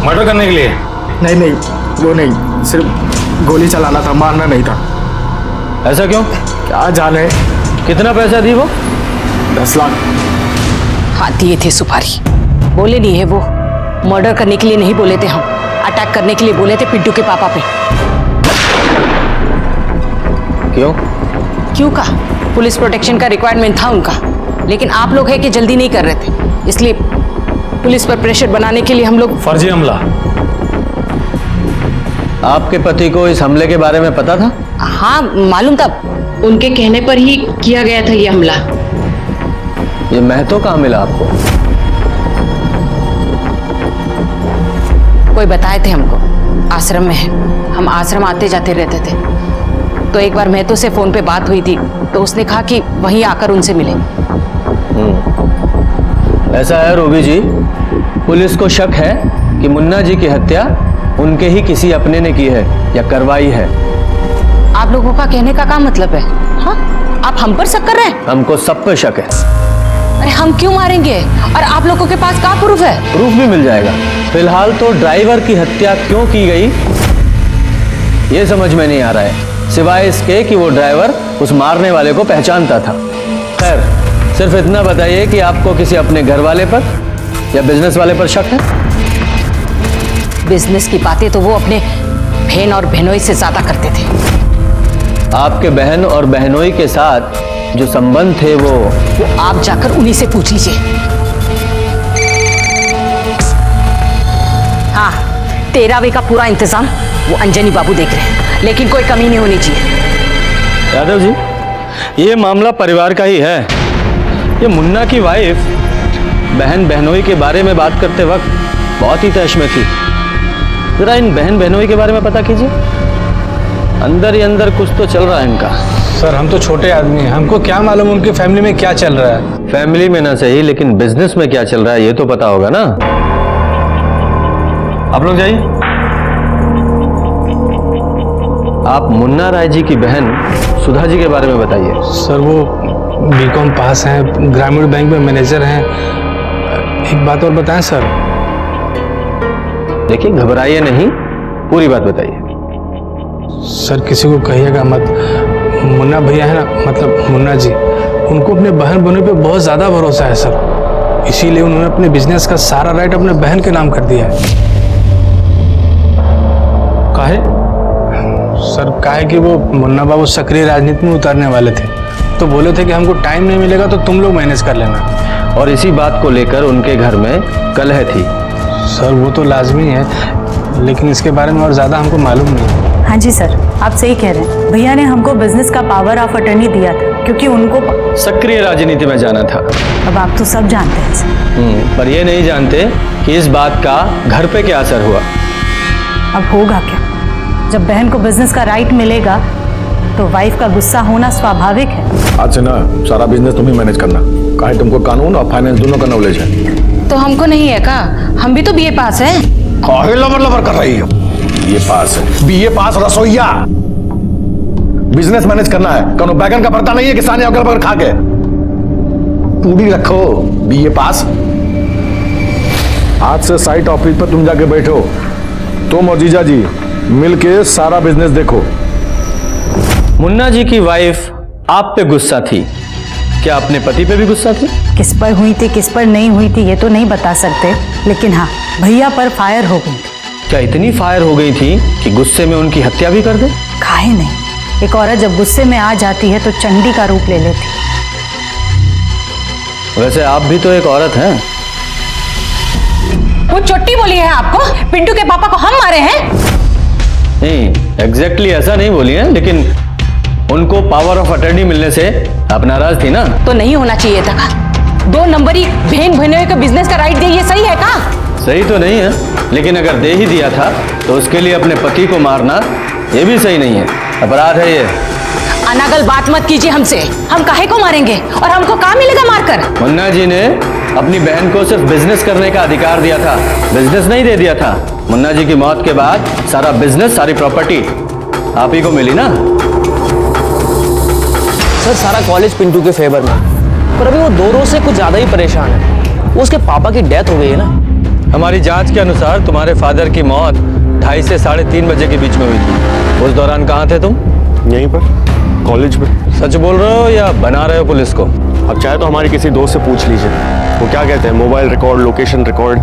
मर्डर करने के लिए? नहीं नहीं, वो नहीं, सिर्फ गोली चलाना था, मारना नहीं था। ऐसा क्यों? क्या जाने। कितना पैसा दी वो? 10 लाख। हाँ दिए थे सुपारी। बोले नहीं है वो, मर्डर करने के लिए नहीं बोले थे हम, अटैक करने के लिए बोले थे पिड्डू के पापा पे। क्यों? क्यों का? पुलिस प्रोटेक्शन का रिक्वायरमेंट था उनका, लेकिन आप लोग है कि जल्दी नहीं कर रहे थे, इसलिए पुलिस पर प्रेशर बनाने के लिए हम लोग। फर्जी हमला। आपके पति को इस हमले के बारे में पता था? हाँ मालूम था, उनके कहने पर ही किया गया था ये हमला। ये महतो कहाँ मिला आपको? कोई बताए थे हमको आश्रम में है। हम आश्रम आते जाते रहते थे। तो एक बार महतो से फोन पे बात हुई थी तो उसने कहा कि वहीं आकर उनसे मिले। ऐसा है रोबी जी, पुलिस को शक है कि मुन्ना जी की हत्या उनके ही किसी अपने ने की है या करवाई है। आप लोगों का कहने का क्या मतलब है? हाँ, आप हम पर शक कर रहे हैं? हमको सब पे शक है। अरे हम क्यों मारेंगे? और आप लोगों के पास क्या प्रूफ है? प्रूफ भी मिल जाएगा। फिलहाल तो ड्राइवर की हत्या क्यों की गई ये समझ में नहीं आ रहा है, सिवाय इसके कि वो ड्राइवर उस मारने वाले को पहचानता था। खैर, सिर्फ इतना बताइए कि आपको किसी अपने घर वाले पर या बिजनेस वाले पर शक है? बिजनेस की बातें तो वो अपने बहन और बहनोई से ज्यादा करते थे। आपके बहन और बहनोई के साथ जो संबंध थे वो आप जाकर उन्हीं से पूछ लीजिए। हाँ, 13वें का पूरा इंतजाम वो अंजनी बाबू देख रहे हैं, लेकिन कोई कमी नहीं होनी चाहिए। यादव जी, ये मामला परिवार का ही है। ये मुन्ना की वाइफ बहन बहनोई के बारे में बात करते वक्त बहुत ही तैश में थी। जरा इन बहन बहनोई के बारे में पता कीजिए। अंदर ही अंदर कुछ तो चल रहा है इनका। सर, हम तो छोटे आदमी हैं, हमको क्या मालूम उनकी फैमिली में क्या चल रहा है। फैमिली में ना सही, लेकिन बिजनेस में क्या चल रहा है ये तो पता होगा ना। आप लोग जाइए। आप मुन्ना राय जी की बहन सुधा जी के बारे में बताइए। सर, वो बीकॉम पास हैं, ग्रामीण बैंक में मैनेजर हैं। एक बात और बताएं सर। देखिए, घबराइए नहीं, पूरी बात बताइए। सर, किसी को कहिएगा मत। मुन्ना भैया है ना, मतलब मुन्ना जी, उनको अपने बहन बहनों पे बहुत ज़्यादा भरोसा है सर। इसीलिए उन्होंने अपने बिजनेस का सारा राइट अपने बहन के नाम कर दिया है। काहे? सर, काहे कि वो मुन्ना बाबू सक्रिय राजनीति में उतरने वाले थे, तो बोले थे कि हमको टाइम नहीं मिलेगा तो तुम लोग मैनेज कर लेना। और इसी बात को लेकर उनके घर में कलह थी। सर, वो तो लाजमी है, लेकिन इसके बारे में और ज़्यादा हमको मालूम नहीं। हाँ जी सर, आप सही कह रहे हैं। भैया ने हमको बिजनेस का पावर ऑफ अटर्नी दिया था क्योंकि उनको सक्रिय राजनीति में जाना था। अब आप तो सब जानते हैं सर। पर ये नहीं जानते कि इस बात का घर पे क्या असर हुआ। अब होगा क्या? जब बहन को बिजनेस का राइट मिलेगा तो वाइफ का गुस्सा होना स्वाभाविक है। आज से ना सारा बिजनेस तुम ही मैनेज करना। काहे तुमको कानून और फाइनेंस दोनों का नॉलेज है। तो हमको नहीं है का? हम भी तो बीए पास हैं। काहे लबर लबर कर रही हो? बीए पास है, बीए पास रसोईया। बिजनेस मैनेज करना है, कौन बैगन का भरता नहीं है किसान अगल बगल खा के। पूरी रखो, बीए पास। आज से साइट ऑफिस पर तुम जाके बैठो, तुम और जीजा जी मिलके सारा बिजनेस देखो। मुन्ना जी की वाइफ आप पे गुस्सा थी, क्या अपने पति पे भी गुस्सा थी? किस पर हुई थी किस पर नहीं हुई थी ये तो नहीं बता सकते, लेकिन हाँ, भैया पर फायर हो गई। क्या इतनी फायर हो गई थी कि गुस्से में उनकी हत्या भी कर दे? काहे नहीं, एक औरत जब गुस्से में आ जाती है तो चंडी का रूप ले लेती। वैसे आप भी तो एक औरत हैं। वो चोटी बोली है आपको? पिंटू के पापा को हम मारे हैं? नहीं, एग्जैक्टली ऐसा नहीं बोली है, लेकिन उनको पावर ऑफ अटर्नी मिलने से आप नाराज थी ना। तो नहीं होना चाहिए था का? 2 नंबरी बहन बहनोई को बिजनेस का राइट दे, ये सही है का? सही तो नहीं है, लेकिन अगर दे ही दिया था तो उसके लिए अपने पति को मारना ये भी सही नहीं है, अपराध है ये। अनागल बात मत कीजिए हमसे। हम काहे को मारेंगे और हमको क्या मिलेगा मारकर? मुन्ना जी ने अपनी बहन को सिर्फ बिजनेस करने का अधिकार दिया था, बिजनेस नहीं दे दिया था। मुन्ना जी की मौत के बाद सारा बिजनेस, सारी प्रॉपर्टी आप ही को मिली ना। सर, सारा कॉलेज पिंटू के फेवर में, पर अभी वो 2 रोज से कुछ ज्यादा ही परेशान है। वो उसके पापा की डेथ हो गई है ना। हमारी जांच के अनुसार तुम्हारे फादर की मौत 2:30 से 3:30 बजे के बीच में हुई थी। उस दौरान कहाँ थे तुम? यहीं पर, कॉलेज में। सच बोल रहे हो या बना रहे हो पुलिस को? अब चाहे तो हमारे किसी दोस्त से पूछ लीजिए, वो क्या कहते हैं, मोबाइल रिकॉर्ड, लोकेशन रिकॉर्ड।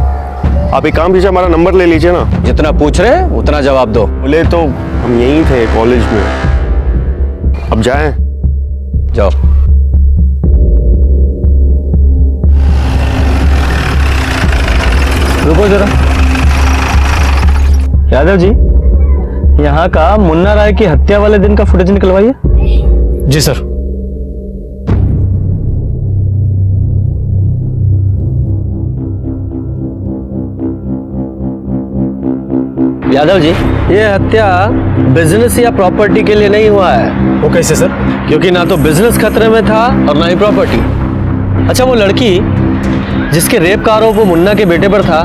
आप एक काम कीजिए, हमारा नंबर ले लीजिए ना। जितना पूछ रहे हैं उतना जवाब दो। बोले तो हम यहीं थे कॉलेज में। अब जाएं? जाओ। रुको जरा। यादव जी, यहाँ का मुन्ना राय की हत्या वाले दिन का फुटेज निकलवाइए। जी सर। यादव जी, ये हत्या बिजनेस या प्रॉपर्टी के लिए नहीं हुआ है। वो कैसे सर? क्योंकि ना तो बिजनेस खतरे में था और ना ही प्रॉपर्टी। अच्छा, वो लड़की जिसके रेप का आरोप वो मुन्ना के बेटे पर था,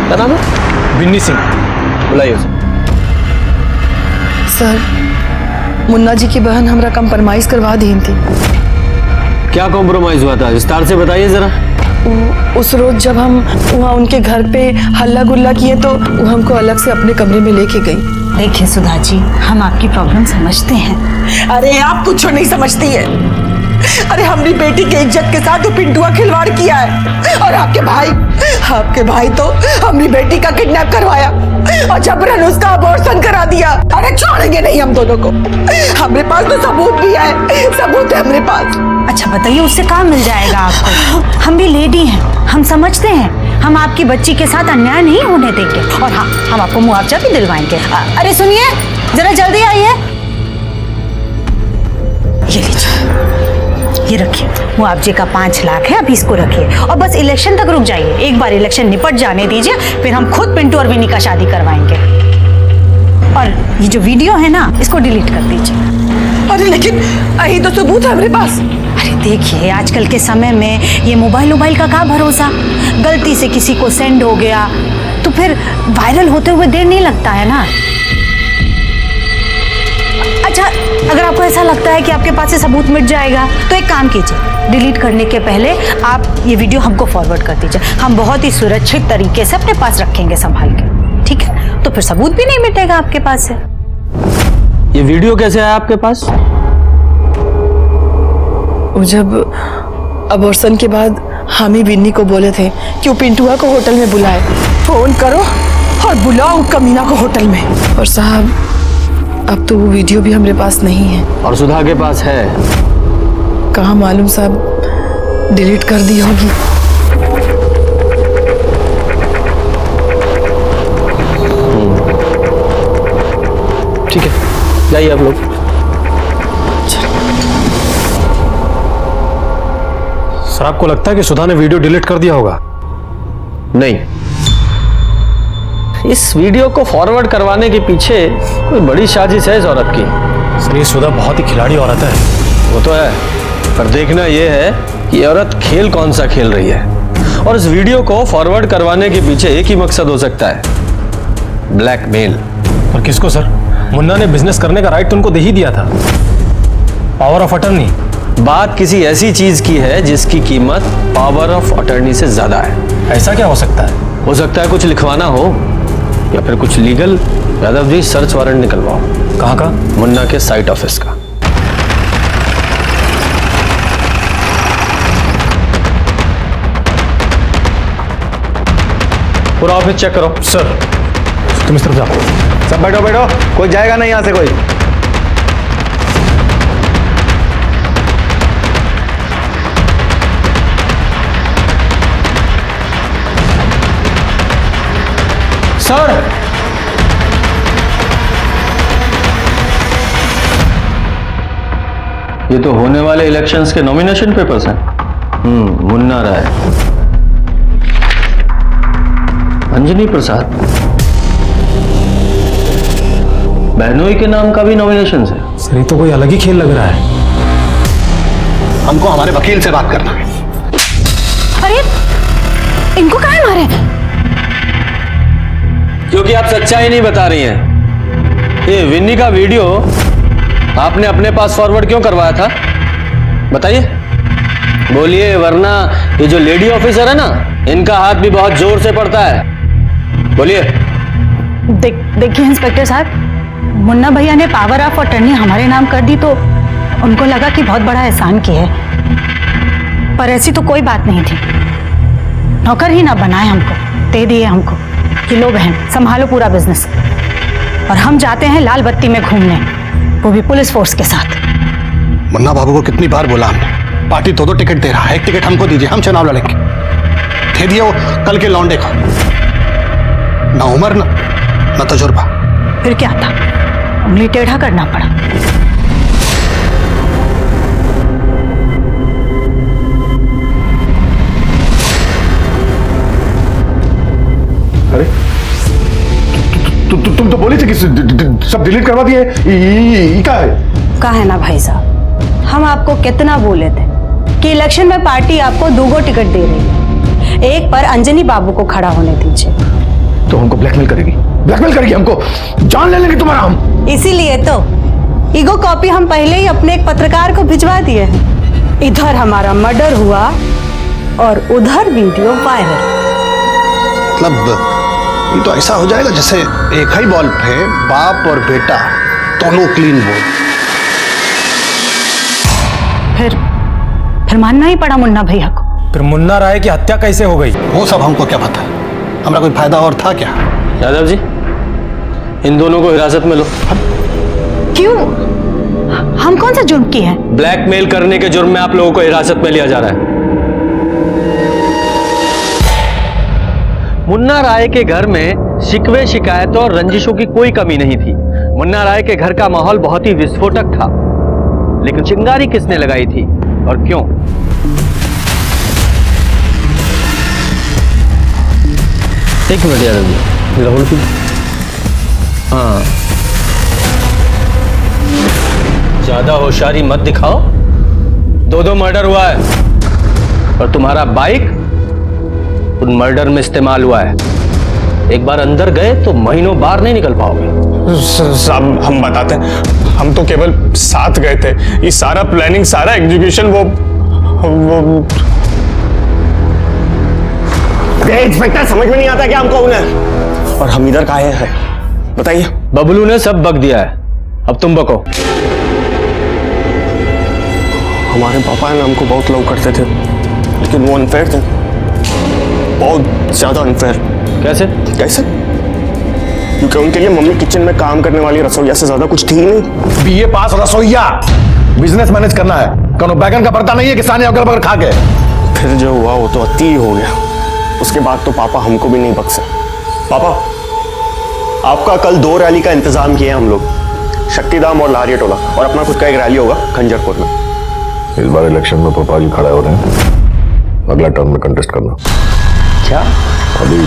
क्या नाम है? बिन्नी सिंह। बुलाइए उसे। सर, मुन्ना जी की बहन हमरा कंप्रोमाइज करवा दी थी। क्या कॉम्प्रोमाइज हुआ था, विस्तार से बताइए जरा। उस रोज जब हम वहाँ उनके घर पे हल्ला गुल्ला किए तो वो हमको अलग से अपने कमरे में लेके गई। देखिए सुधा जी, हम आपकी प्रॉब्लम समझते हैं। अरे आप कुछ नहीं समझती है। अरे हमारी बेटी के इज्जत के साथ तो पिंटुआ खिलवाड़ किया है, और आपके भाई तो हमारी बेटी का किडनैप करवाया और जबरन उसका अबॉर्शन करा दिया। अरे छोड़ेंगे नहीं हम दोनों को। हमारे पास तो सबूत भी है, सबूत है हमारे पास। अच्छा बताइए, उससे काम मिल जाएगा आपको? हम भी लेडी हैं, हम समझते हैं। हम आपकी बच्ची के साथ अन्याय नहीं होने देंगे, और हाँ, हम आपको मुआवजा भी दिलवाएंगे। अरे सुनिए, जरा जल्दी आइए। ये लीजिए, ये रखिए, मुआवजे का 5 लाख है, अभी इसको रखिए और बस इलेक्शन तक रुक जाइए। एक बार इलेक्शन निपट जाने दीजिए, फिर हम खुद पिंटू और विनी का शादी करवाएंगे। और ये जो वीडियो है ना, इसको डिलीट कर दीजिए। अरे लेकिन यही तो सबूत है हमारे पास। अरे देखिए, आजकल के समय में ये मोबाइल का क्या भरोसा, गलती से किसी को सेंड हो गया तो फिर वायरल होते हुए देर नहीं लगता है ना। अच्छा, अगर आपको ऐसा लगता है कि आपके पास से सबूत मिट जाएगा तो एक काम कीजिए, डिलीट करने के पहले आप ये वीडियो हमको फॉरवर्ड कर दीजिए। हम बहुत ही सुरक्षित तरीके से अपने पास रखेंगे संभाल के, ठीक है? तो फिर सबूत भी नहीं मिटेगा आपके पास से। ये वीडियो कैसे आया आपके पास? वो जब अबॉर्शन के बाद हम ही विन्नी को बोले थे कि वो पिंटुआ को होटल में बुलाए, फोन करो और बुलाओ कमीना को होटल में। और साहब, अब तो वो वीडियो भी हमारे पास नहीं है। और सुधा के पास है? कहाँ मालूम साहब, डिलीट कर दी होगी। ठीक है, जाइए आप लोग। सर, आपको लगता है कि सुधा ने वीडियो डिलीट कर दिया होगा? नहीं, इस वीडियो को फॉरवर्ड करवाने के पीछे कोई बड़ी साजिश है इस औरत की। सर, ये सुधा बहुत ही खिलाड़ी औरत है। वो तो है, पर देखना यह है कि ये औरत खेल कौन सा खेल रही है। और इस वीडियो को फॉरवर्ड करवाने के पीछे एक ही मकसद हो सकता है, ब्लैकमेल। और किसको सर? मुन्ना ने बिजनेस करने का राइट तो उनको दे ही दिया था, पावर ऑफ अटर्नी। बात किसी ऐसी चीज की है जिसकी कीमत पावर ऑफ अटर्नी से ज्यादा है। ऐसा क्या हो सकता है? हो सकता है कुछ लिखवाना हो या फिर कुछ legal. Yadav ji, search warrant निकलवाओ। कहाँ का? मुन्ना के साइट ऑफिस का। पूरा ऑफिस चेक करो। सर, तुम इस तरफ जाओ। सब बैठो बैठो, कोई जाएगा नहीं यहां से कोई। सर, ये तो होने वाले इलेक्शंस के नॉमिनेशन पेपर्स हैं। मुन्ना राय, अंजनी प्रसाद, बहनोई के नाम का भी नॉमिनेशन है। सर, ये तो कोई अलग ही खेल लग रहा है। हमको हमारे वकील से बात करना है। अरे इनको काहे मारे? क्योंकि आप सच्चाई नहीं बता रही हैं। ये विन्नी का वीडियो आपने अपने पास फॉरवर्ड क्यों करवाया था, बताइए, बोलिए, वरना ये जो लेडी ऑफिसर है ना, इनका हाथ भी बहुत जोर से पड़ता है। बोलिए। देखिए इंस्पेक्टर साहब, मुन्ना भैया ने पावर ऑफ अटर्नी हमारे नाम कर दी तो उनको लगा कि बहुत बड़ा एहसान किया है, पर ऐसी तो कोई बात नहीं थी। नौकर ही ना बनाए हमको, दे दिए हमको कि लो बहन संभालो पूरा बिजनेस, और हम जाते हैं लाल बत्ती में घूमने, वो भी पुलिस फोर्स के साथ। मुन्ना बाबू को कितनी बार बोला हमने, पार्टी दो टिकट दे रहा है, एक टिकट हमको दीजिए, हम चुनाव लड़ेंगे। दे दिया वो कल के लौंडे को। ना उम्र ना तजुर्बा। फिर क्या था, उंगली टेढ़ा करना पड़ा। अरे तुम तो बोली थी कि सब डिलीट करवा दिए। क्या है? का है ना भाई साहब, हम आपको कितना बोले थे कि इलेक्शन में पार्टी आपको 2 टिकट दे रही है, एक पर अंजनी बाबू को खड़ा होने दीजिए। तो हमको ब्लैकमेल करेगी, ब्लैकमेल करेगी, हमको जान ले लेंगे तुम्हारा हम। इसीलिए तो ईगो कॉपी हम पहले ही अपने एक पत्रकार को भिजवा दिए हैं। इधर हमारा मर्डर हुआ और उधर वीडियो वायरल। मतलब ये तो ऐसा हो जाएगा जैसे एक ही बॉल पे बाप और बेटा दोनों क्लीन बोल। फिर मानना ही पड़ा मुन्ना भैया को। फिर मुन्ना राय की हत्या कैसे हो गई? वो सब हमको क्या पता, हमारा कोई फायदा और था क्या? यादव जी, इन दोनों को हिरासत में लो। क्यों? हम कौन सा जुर्म किए हैं? ब्लैकमेल करने के जुर्म में आप लोगों को हिरासत में लिया जा रहा है। मुन्ना राय के घर में शिकवे शिकायतों और रंजिशों की कोई कमी नहीं थी। मुन्ना राय के घर का माहौल बहुत ही विस्फोटक था, लेकिन चिंगारी किसने लगाई थी और क्यों? एक मिनट यादव जी, मेरा होल्ड कीजिए। हाँ, ज्यादा होशियारी मत दिखाओ। 2 मर्डर हुआ है और तुम्हारा बाइक उन मर्डर में इस्तेमाल हुआ है। एक बार अंदर गए तो महीनों बाहर नहीं निकल पाओगे। साहब हम बताते हैं, हम तो केवल साथ गए थे। ये सारा प्लानिंग, सारा एग्जीक्यूशन वो इंस्पेक्टर समझ में नहीं आता कि हम कौन है और हम इधर काहे हैं, बताइए। बबलू ने सब बक दिया है, अब तुम बको। हमारे पापा ने हमको बहुत लव करते थे, लेकिन वो अनफेयर थे, बहुत ज्यादा अनफेयर। कैसे? कैसे? क्योंकि उनके लिए मम्मी किचन में काम करने वाली रसोइया से ज्यादा कुछ थी ही नहीं। बीए पास रसोइया, बिजनेस मैनेज करना है, कौन बैगन का पड़ता नहीं है कि साने अगल बगल खा के। फिर जो हुआ वो तो अति हो गया। उसके बाद तो पापा हमको भी नहीं बख्शे। पापा, आपका कल 2 रैली का इंतजाम किया हम लोग, शक्तिधाम और लारिया टोला, और अपना खुद का एक रैली होगा खंजरपुर में। इस बार इलेक्शन में पापा जी खड़े हो रहे हैं, अगला टर्म में कंटेस्ट करना। क्या? अभी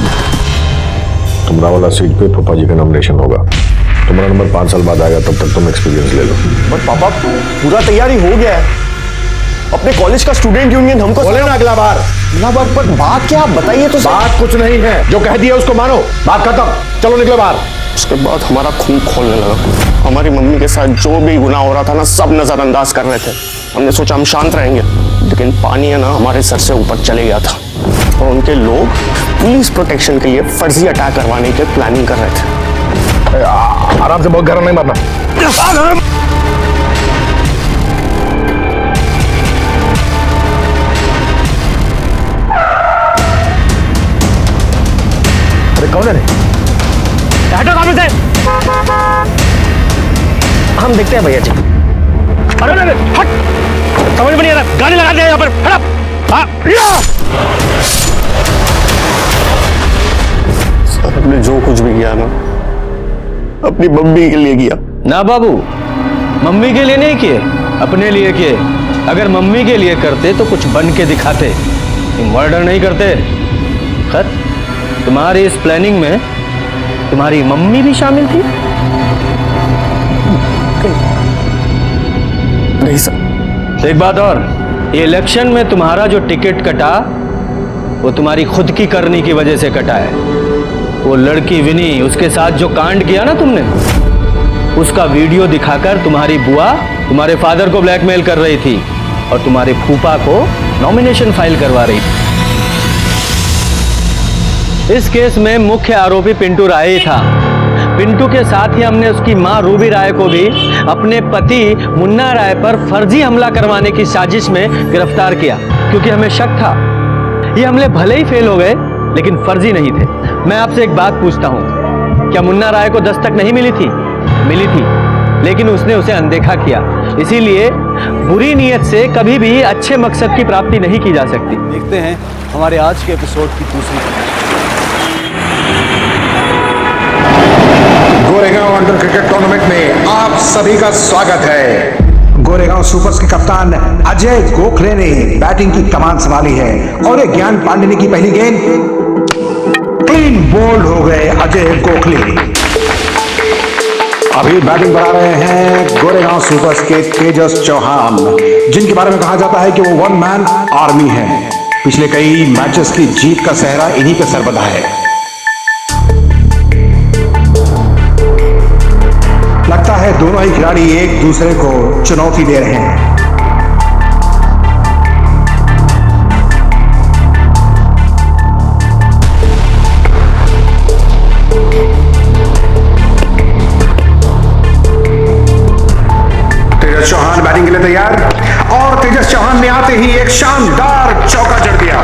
तुमरा वाला सीट पे पापा जी का नॉमिनेशन होगा। तुम्हारा नंबर 5 साल बाद आएगा, तब तक तुम एक्सपीरियंस ले लो। बट पापा पूरा तैयारी हो गया है, अपने कॉलेज का स्टूडेंट यूनियन हमको बोले ना अगला बार। पर बात क्या, आप बताइए तो। बात कुछ नहीं है, जो कह दिया उसको मानो, बात खत्म, चलो निकलो बाहर। उसके बाद हमारा खून खोलने लगा। हमारी मम्मी के साथ जो भी गुनाह हो रहा था ना, सब नजरअंदाज कर रहे थे। हमने सोचा हम शांत रहेंगे, लेकिन पानी है ना हमारे सर से ऊपर चले गया था और उनके लोग पुलिस प्रोटेक्शन के लिए फर्जी अटैक करवाने की प्लानिंग कर रहे थे। आराम से, बहुत गरम नहीं मारना। अरे कौन है? हटो सामने से। हम देखते हैं भैया जी। अरे हट, समझ में नहीं आ रहा, गाड़ी लगा दे यहाँ पर। आपने जो कुछ भी किया ना, अपनी मम्मी के लिए किया। ना बाबू, मम्मी के लिए नहीं किए, अपने लिए किए। अगर मम्मी के लिए करते तो कुछ बन के दिखाते, मर्डर नहीं करते। खैर, तुम्हारी इस प्लानिंग में तुम्हारी मम्मी भी शामिल थी? नहीं सर। एक बात और, ये इलेक्शन में तुम्हारा जो टिकट कटा वो तुम्हारी खुद की करनी की वजह से कटा है। वो लड़की विनी, उसके साथ जो कांड किया ना तुमने, उसका वीडियो दिखाकर तुम्हारी बुआ तुम्हारे फादर को ब्लैकमेल कर रही थी और तुम्हारे फूफा को नॉमिनेशन फाइल करवा रही थी। इस केस में मुख्य आरोपी पिंटू राय ही था। पिंटू के साथ ही हमने उसकी मां रूबी राय को भी अपने पति मुन्ना राय पर फर्जी हमला करवाने की साजिश में गिरफ्तार किया, क्योंकि हमें शक था ये हमले भले ही फेल हो गए लेकिन फर्जी नहीं थे। मैं आपसे एक बात पूछता हूं, क्या मुन्ना राय को दस्तक नहीं मिली थी? मिली थी, लेकिन उसने उसे अनदेखा किया। इसीलिए बुरी नीयत से कभी भी अच्छे मकसद की प्राप्ति नहीं की जा सकती। देखते हैं हमारे आज के एपिसोड की दूसरी। गोरेगांव अंडर क्रिकेट टूर्नामेंट में आप सभी का स्वागत है। गोरेगांव सुपर्स के कप्तान अजय गोखले ने बैटिंग की कमान संभाली है और ये ज्ञान पांडे की पहली गेंद क्लीन बोल्ड हो गए अजय गोखले। अभी बैटिंग बना रहे हैं गोरेगांव सुपर्स के तेजस चौहान, जिनके बारे में कहा जाता है कि वो वन मैन आर्मी है। पिछले कई मैचेस की जीत का सेहरा इन्हीं के सर बंधा है। लगता है दोनों ही खिलाड़ी एक दूसरे को चुनौती दे रहे हैं। तेजस चौहान बैटिंग के लिए तैयार, और तेजस चौहान ने आते ही एक शानदार चौका जड़ दिया।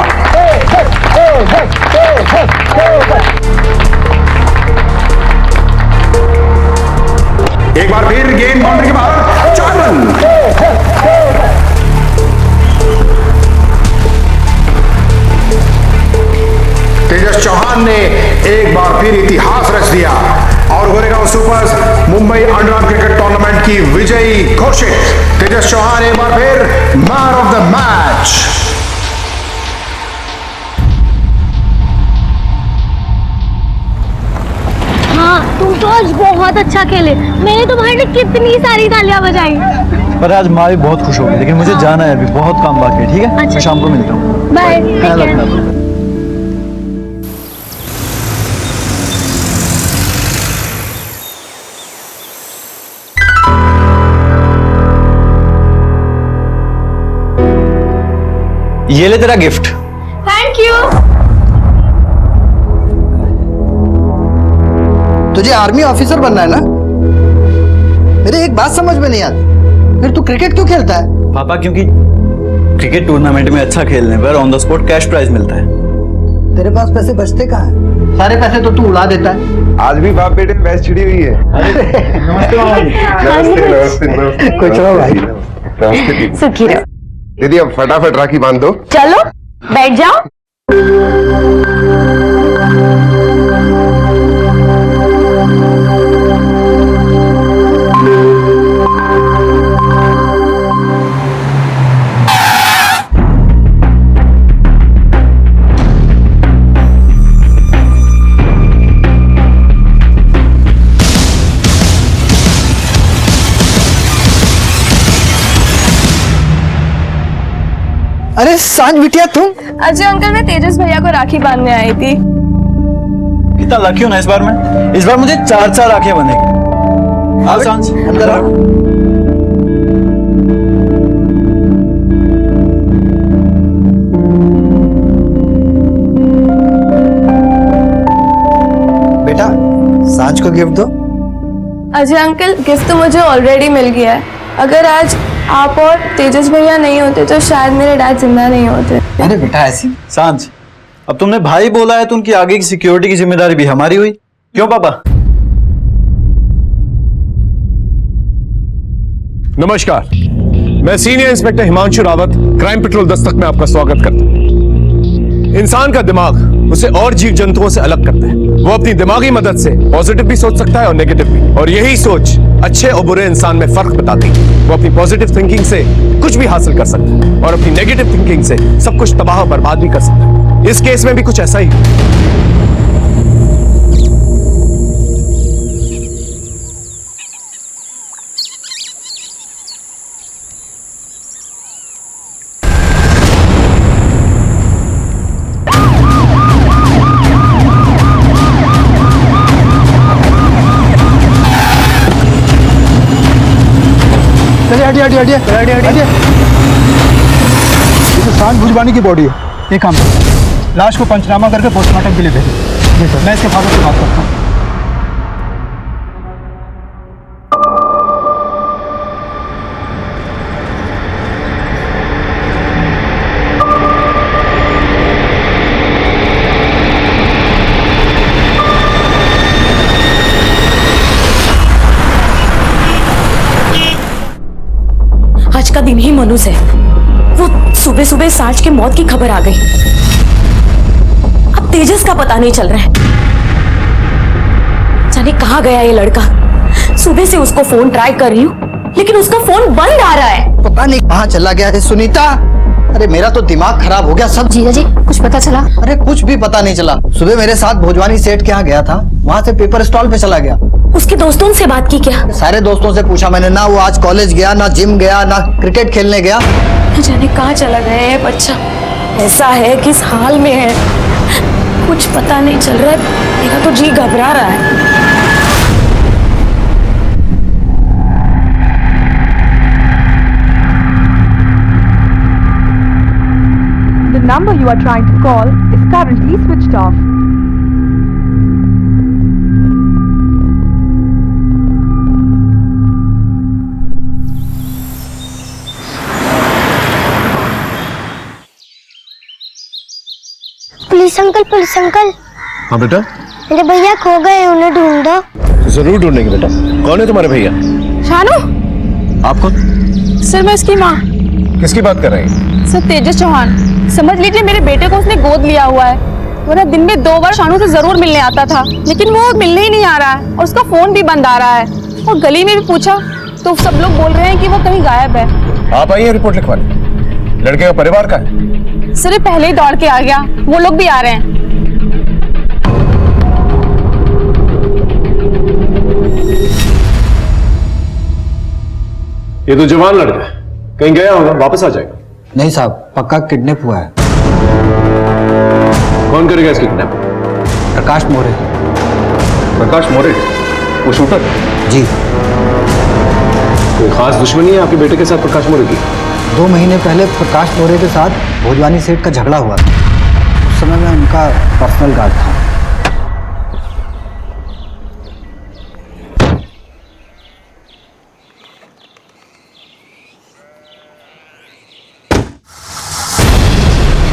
एक बार फिर गेंद बाउंड्री के बाहर, 4 रन। तेजस चौहान ने एक बार फिर इतिहास रच दिया और Goregaon supers Mumbai under cricket tournament की विजयी घोषित। तेजस चौहान एक बार फिर मैन ऑफ द मैच। हाँ, तुम तो आज बहुत अच्छा खेले। मैंने तुम्हारे लिए कितनी सारी तालियां बजाई। पर आज माँ भी बहुत खुश होगी, लेकिन मुझे जाना है, अभी बहुत काम बाकी है। ठीक है, मैं शाम को मिलता हूँ। बाय। ख्याल रखना। ये ले तेरा गिफ्ट। Thank you. तुझे आर्मी ऑफिसर बनना है ना? मेरे एक बात समझ में नहीं आती, फिर तू क्रिकेट क्यों खेलता है? पापा, क्योंकि क्रिकेट टूर्नामेंट में अच्छा खेलने पर on the spot cash prize मिलता है। तेरे पास पैसे बचते कहाँ हैं? सारे पैसे तो तू उड़ा देता है। आज भी बाप बेटे में बैच छिड़ी हुई है। नमस्ते। कुछ हो भाई? नमस्ते सुखी रहो। दीदी, अब फटाफट राखी बांध दो। चलो बैठ जाओ। अरे सांझ बिटिया, तुम? अजय अंकल, मैं तेजस भैया को राखी बांधने आई थी। कितना लकी हो ना इस बार में। इस बार मुझे 4 राखियां बनेगी। आओ सांझ, अंदर आओ। बेटा, सांझ को गिफ्ट दो। अजय अंकल, गिफ्ट तो मुझे ऑलरेडी मिल गया है। अगर आज आप और तेजस भैया नहीं होते तो शायद मेरे डैड जिंदा नहीं होते। अरे बेटा, ऐसी सांझ, अब तुमने भाई बोला है तो उनकी आगे की सिक्योरिटी की जिम्मेदारी भी हमारी हुई। क्यों पापा? नमस्कार, मैं senior inspector Himanshu Rawat, crime patrol Dastak में आपका स्वागत करता हूं। इंसान का दिमाग उसे और जीव जंतुओं से अलग करता है। वो अपनी दिमागी मदद से पॉजिटिव भी सोच सकता है और नेगेटिव भी, और यही सोच अच्छे और बुरे इंसान में फर्क बताती है। वो अपनी पॉजिटिव थिंकिंग से कुछ भी हासिल कर सकता है और अपनी नेगेटिव थिंकिंग से सब कुछ तबाह और बर्बाद भी कर सकता है। इस केस में भी कुछ ऐसा ही है। हटिए। ये तो सांझ भुजवानी की बॉडी है। एक काम करो, लाश को पंचनामा करके पोस्टमार्टम के लिए भेजो। जी सर, मैं इसके फादर से बात करता हूँ। आज का दिन ही मनुष्य है। वो सुबह सुबह सांझ के मौत की खबर आ गई। अब तेजस का पता नहीं चल रहा है। जाने कहाँ गया ये लड़का। सुबह से उसको फोन ट्राई कर रही हूँ, लेकिन उसका फोन बंद आ रहा है। पता नहीं कहाँ चला गया है। सुनीता, अरे मेरा तो दिमाग खराब हो गया सब। जीजा जी कुछ पता चला? अरे कुछ भी पता नहीं चला। सुबह मेरे साथ भोजवानी सेठ के यहाँ गया था, वहाँ से पेपर स्टॉल पे चला गया। उसके दोस्तों से बात की क्या? सारे दोस्तों से पूछा मैंने, ना वो आज कॉलेज गया, ना जिम गया, ना क्रिकेट खेलने गया। न जाने कहाँ चला गया है बच्चा, ऐसा है किस हाल में है कुछ पता नहीं चल रहा है। मेरा तो जी घबरा रहा है। The number you are trying to call is currently switched off. Police uncle, police uncle, हाँ बेटा, मेरे भैया खो गए, उन्हें ढूंढ दो। जरूर ढूंढेंगे बेटा। कौन है तुम्हारे भैया? शानू? आप कौन? सर मैं उसकी माँ। किसकी बात कर रहे हैं? सर तेजस चौहान, समझ लीजिए मेरे बेटे को उसने गोद लिया हुआ है। वरना दिन में 2 बार शानू से जरूर मिलने आता था, लेकिन वो मिलने ही नहीं आ रहा है और उसका फोन भी बंद आ रहा है। और गली में भी पूछा तो सब लोग बोल रहे हैं कि वो कहीं गायब है। आप आइए रिपोर्ट लिखवाने। लड़के का परिवार का है? सर पहले ही दौड़ के आ गया, वो लोग भी आ रहे हैं। ये तो जवान लड़का है, कहीं गया होगा, वापस आ जाएगा। नहीं साहब, पक्का किडनैप हुआ है। कौन करेगा इसकी किडनैप? प्रकाश मोरे। प्रकाश मोरे, वो शूटर? जी। कोई खास दुश्मनी है आपके बेटे के साथ प्रकाश मोरे की? 2 महीने पहले प्रकाश मोरे के साथ भोजवानी सेठ का झगड़ा हुआ था। उस समय मैं उनका पर्सनल गार्ड था।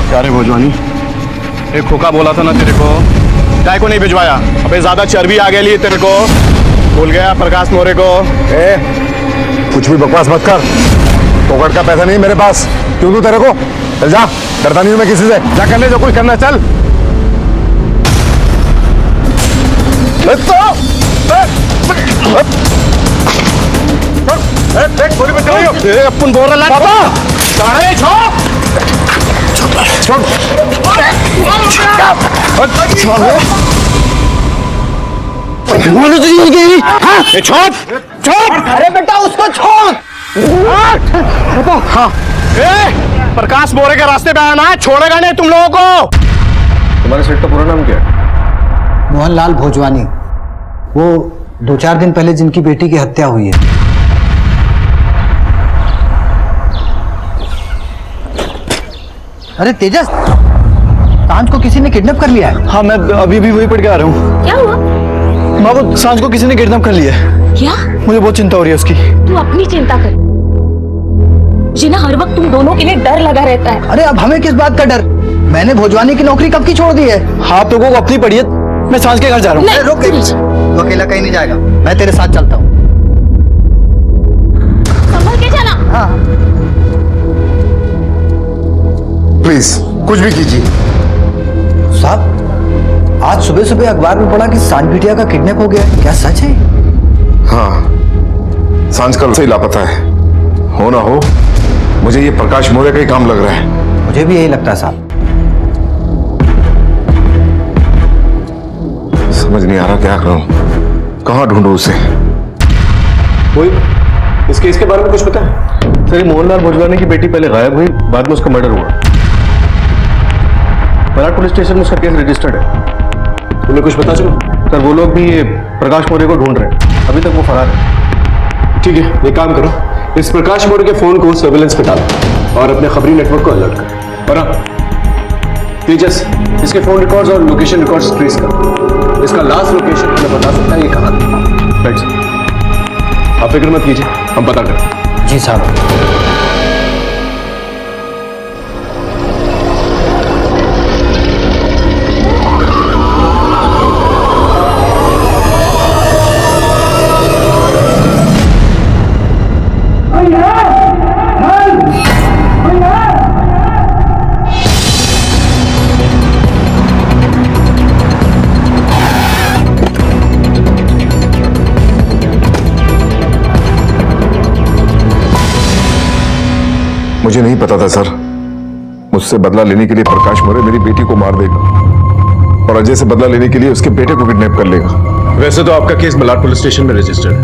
क्या रे भोजवानी, एक खोखा बोला था ना तेरे को, काय को नहीं भिजवाया? अबे ज्यादा चर्बी आ गई तेरे को, भूल गया प्रकाश मोरे को? कुछ भी बकवास मत कर, पॉकेट का पैसा नहीं मेरे पास, क्यों दूं तेरे को? चल जा, डरता नहीं हूं मैं किसी से, जा कर ले जो कुछ करना है, चल। अपन बोल रहा अरे बेटा उसको छोड़। प्रकाश मोरे के रास्ते पे आना, छोड़ेगा नहीं तुम लोगों को। तुम्हारे सेठ का पूरा नाम क्या है? मोहनलाल भोजवानी। वो 2-4 दिन पहले जिनकी बेटी की हत्या हुई है। अरे तेजस, सांझ को किसी ने किडनैप कर लिया है। हाँ मैं अभी भी वहीं पर आ रहा हूँ। क्या हुआ? माँ को सांझ को किसी ने किडनैप कर लिया है। क्या? मुझे बहुत चिंता हो रही है उसकी। तू अपनी चिंता कर, मुझे ना हर वक्त तुम दोनों के लिए डर लगा रहता है। अरे अब हमें किस बात का डर? मैंने भोजवानी की नौकरी कब की छोड़ दी है। हाँ तो को अपनी पड़ी है, मैं सांझ के घर जा रहा हूँ। रुक, तू अकेला कहीं नहीं जाएगा, मैं तेरे साथ चलता हूँ। संभल के जाना। हाँ प्लीज कुछ भी कीजिए। साहब, आज सुबह सुबह अखबार में पढ़ा कि सांझ बिटिया का किडनैप हो गया है, क्या सच है? हाँ, सांझ कल से ही लापता है। हो ना हो, मुझे ये प्रकाश मोरे का ही काम लग रहा है। मुझे भी यही लगता है साहब। समझ नहीं आ रहा क्या करूं, कहां ढूंढूं उसे। कोई इस केस के बारे में कुछ पता है? सर, मोहनलाल भोजवानी की बेटी पहले गायब हुई, बाद में उसका मर्डर हुआ। मराठ पुलिस स्टेशन में उसका केस रजिस्टर्ड है। तुम्हें कुछ पता चला? सर, वो लोग भी ये प्रकाश मोरे को ढूंढ रहे हैं, अभी तक वो फरार है। ठीक है, एक काम करो, इस प्रकाश मोरे के फोन को सर्विलेंस पे डालो और अपने खबरी नेटवर्क को अलर्ट करो। और हाँ तेजस, इसके फोन रिकॉर्ड्स और लोकेशन रिकॉर्ड्स ट्रेस करो। इसका लास्ट लोकेशन हमें बता सकता है ये कहाँ था। राइट सर, आप फिक्र मत कीजिए, हम पता करें। जी साहब। मुझे नहीं पता था सर मुझसे बदला लेने के लिए प्रकाश मौर्य मेरी बेटी को मार देगा और अजय से बदला लेने के लिए उसके बेटे को किडनैप कर लेगा। वैसे तो आपका केस मलाड पुलिस स्टेशन में रजिस्टर्ड है,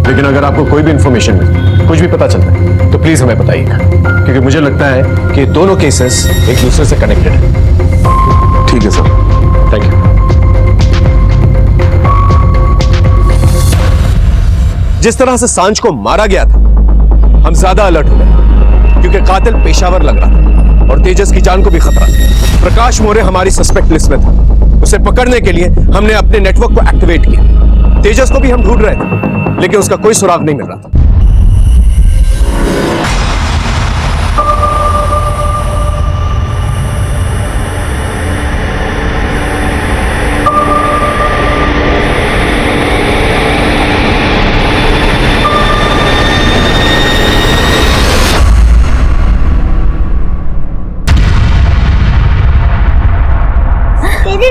लेकिन अगर आपको कोई भी इंफॉर्मेशन मिले, कुछ भी पता चलता है, तो प्लीज हमें बताइएगा, क्योंकि मुझे लगता है कि दोनों केसेस एक दूसरे से कनेक्टेड हैं। ठीक है सर। Thank you. जिस तरह से सांझ को मारा गया था, हम ज्यादा अलर्ट हो गए, क्योंकि कातिल पेशावर लग रहा था और तेजस की जान को भी खतरा था। प्रकाश मौर्य हमारी सस्पेक्ट लिस्ट में था। उसे पकड़ने के लिए हमने अपने नेटवर्क को एक्टिवेट किया। तेजस को भी हम ढूंढ रहे थे, लेकिन उसका कोई सुराग नहीं मिल रहा था।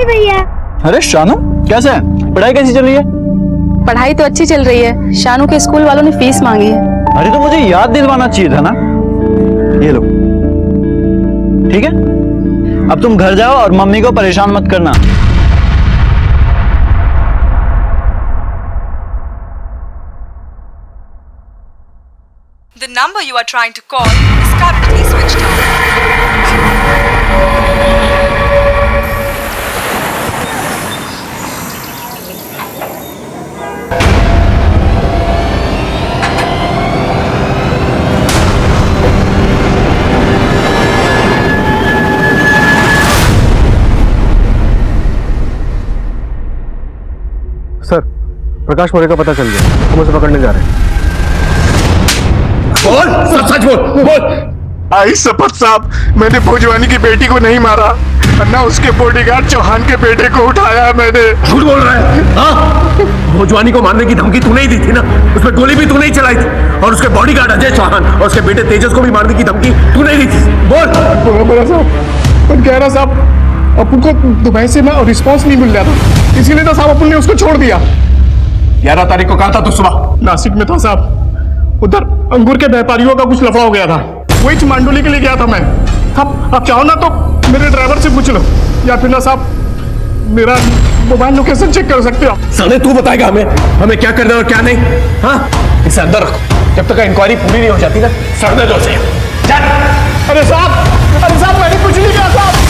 भैया। अरे शानू कैसे है? पढ़ाई कैसी चल रही है? पढ़ाई तो अच्छी चल रही है। शानू के स्कूल वालों ने फीस मांगी है। अरे तो मुझे याद दिलवाना चाहिए था ना। ये लो, ठीक है? अब तुम घर जाओ और मम्मी को परेशान मत करना। The number you are trying to call is currently switched off. Sir, Prakash Maurya का पता चल गया, हम उसे पकड़ने जा रहे हैं। बोल, सब सच बोल, बोल। आई शपथ साहब, मैंने भोजवानी की बेटी को नहीं मारा, ना उसके बॉडीगार्ड चौहान के बेटे को उठाया मैंने। झूठ बोल रहा है? हाँ? भोजवानी को मारने की धमकी तूने ही दी थी ना, उसमें गोली भी तूने ही चलाई थी, और उसके बॉडीगार्ड अजय चौहान और उसके बेटे तेजस को भी मारने की धमकी तूने ही दी थी। बोल। साहब, कह रहा साहब, अपन को दुबई से ना रिस्पॉन्स नहीं मिल रहा था, इसीलिए तो साहब अपन ने उसको छोड़ दिया। 11 तारीख को कहा था तू सुबह नासिक में था साहब, उधर अंगूर के व्यापारियों का कुछ लफड़ा हो गया था, वही मांडोली के लिए गया था मैं। अब चाहो ना तो मेरे ड्राइवर से पूछ लो, या फिर ना साहब मेरा मोबाइल लोकेशन चेक कर सकते हो। साले तू बताएगा हमें क्या करना है और क्या नहीं। हाँ, इसे अंदर रखो, जब तक इंक्वायरी पूरी नहीं हो जाती ना, सड़ने दो से। अरे साहब मैंने कुछ नहीं किया साहब।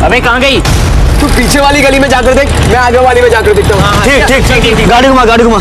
अबे कहाँ गई? तू पीछे वाली गली में जाकर देख, मैं आगे वाली में जाकर देखता हूँ। ठीक, गाड़ी घुमा, गाड़ी घुमा।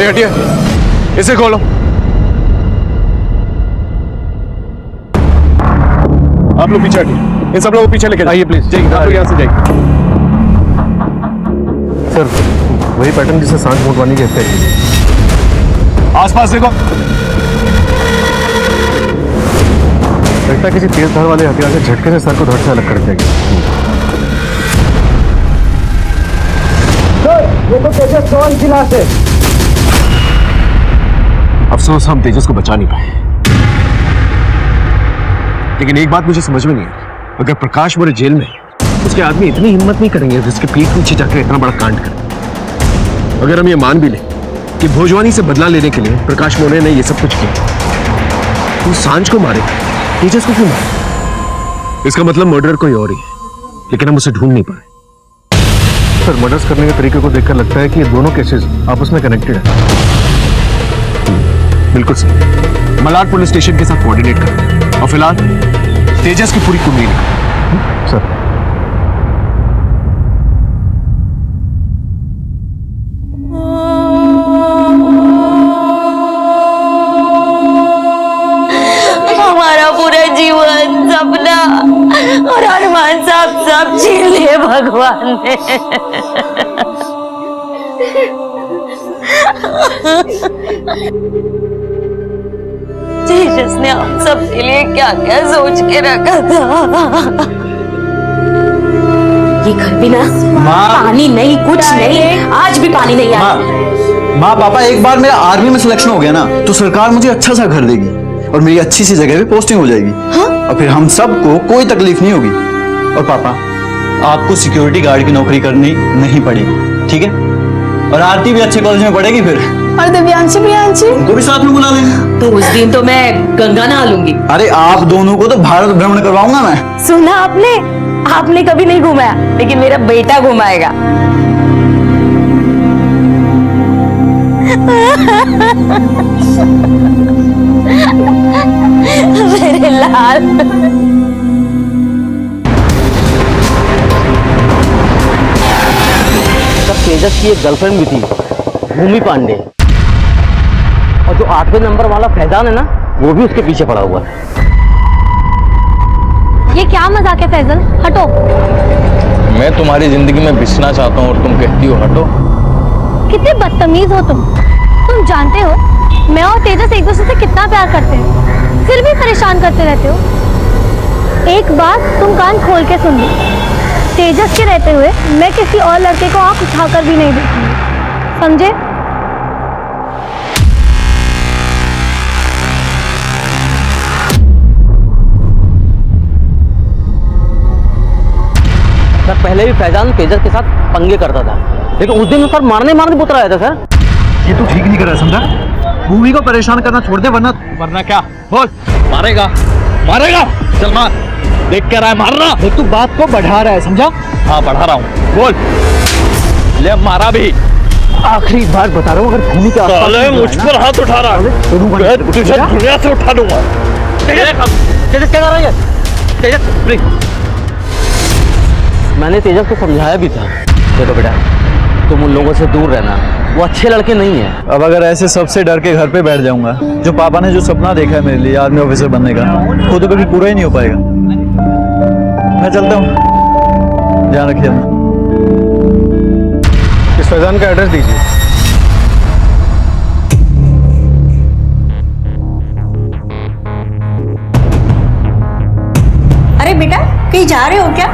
हटिए, इसे खोलो। आप लोग पीछे हटिए, इन सब लोगों को पीछे लेके आइए प्लीज। जाइए, आप लोग यहाँ से जाइए। सर, वही पैटर्न जिसे सांझ मोटवानी कहते हैं। आसपास देखो, लगता है किसी तेज धार वाले हथियार से झटके से सर को धड़ से अलग कर दिया गया। सर, ये तो तेजस कौन की लाश है? अफसोस हम तेजस को बचा नहीं पाए, लेकिन एक बात मुझे समझ में नहीं आई, अगर प्रकाश मौर्य जेल में उसके आदमी इतनी हिम्मत नहीं करेंगे जिसके पीठ पीछे जाकर इतना बड़ा कांड करें। अगर हम ये मान भी लें कि भोजवानी से बदला लेने के लिए प्रकाश मौर्य ने ये सब कुछ किया, तो सांझ को मारे, तेजस को क्यों मारे? इसका मतलब मर्डर कोई और ही है, लेकिन हम उसे ढूंढ नहीं पाए। सर, मर्डर्स करने के तरीके को देखकर लगता है कि ये दोनों केसेस आपस में कनेक्टेड है। बिल्कुल सही। मलाड पुलिस स्टेशन के साथ कोऑर्डिनेट कर रहे हैं और फिलहाल तेजस की पूरी कुंडली निकाल सर। हमारा पूरा जीवन सपना और अरमान सब छीन लिए भगवान ने। तेजस ने हम सब के लिए क्या क्या सोच के रखा था। ये घर भी ना पानी नहीं, कुछ नहीं, आज भी पानी नहीं आया। माँ पापा, एक बार मेरा आर्मी में सिलेक्शन हो गया ना तो सरकार मुझे अच्छा सा घर देगी और मेरी अच्छी सी जगह पे पोस्टिंग हो जाएगी। और फिर हम सबको कोई तकलीफ नहीं होगी। और पापा, आपको सिक्योरिटी गार्ड की नौकरी करनी नहीं पड़ेगी, ठीक है? और आरती भी अच्छे कॉलेज में पढ़ेगी फिर। और दिव्यांशी उनको भी साथ में बुला लेंगे। तो उस दिन तो मैं गंगा नहा लूंगी। अरे आप दोनों को तो भारत भ्रमण करवाऊंगा मैं। सुना आपने कभी नहीं घुमाया, लेकिन मेरा बेटा घुमाएगा। मेरे लाल। तेजस की एक गर्लफ्रेंड भी थी, भूमि पांडे, और जो 8वें नंबर वाला फैजान है ना, वो भी उसके पीछे पड़ा हुआ है। ये क्या मजाक है फैजल, हटो। मैं तुम्हारी जिंदगी में बिसना चाहता हूँ और तुम कहती हो हटो। कितने बदतमीज हो तुम जानते हो मैं और तेजस एक दूसरे से कितना प्यार करते हैं, फिर भी परेशान करते रहते हो। एक बात तुम कान खोल के सुन लो, तेजस के रहते हुए मैं किसी और लड़के को आंख उठाकर भी नहीं देखूंगी, समझे? सर, पहले भी फैजान तेजस के साथ पंगे करता था, लेकिन उस दिन सर मारने पुतरा आया था सर। ये तू ठीक नहीं कर रहा, समझा? भूमि को परेशान करना छोड़ दे, वरना क्या? बोल। मारेगा चल मार। देख कर रहा है मार रहा। तू बात को बढ़ा रहा है, समझा? हाँ, बढ़ा रहा हूँ। बोल। ले, मारा भी। आखिरी बार बता रहा हूँ, अगर भूमि के आसपास मुझ पर हाथ उठा रहा है, तुझे दुनिया से उठा दूंगा। तेजस क्या कर रहा है? तेजस, मैंने तेजस को समझाया भी था, देखो बेटा, तुम उन लोगों से दूर रहना, वो अच्छे लड़के नहीं हैं। अब अगर ऐसे सबसे डर के घर पे बैठ जाऊंगा, जो पापा ने जो सपना देखा है मेरे लिए आर्मी ऑफिसर बनने का, वो तो कभी पूरा ही नहीं हो पाएगा। मैं चलता हूँ, ध्यान रखिए अपना। इस फैजान का एड्रेस दीजिए। अरे बेटा, कहीं जा रहे हो क्या?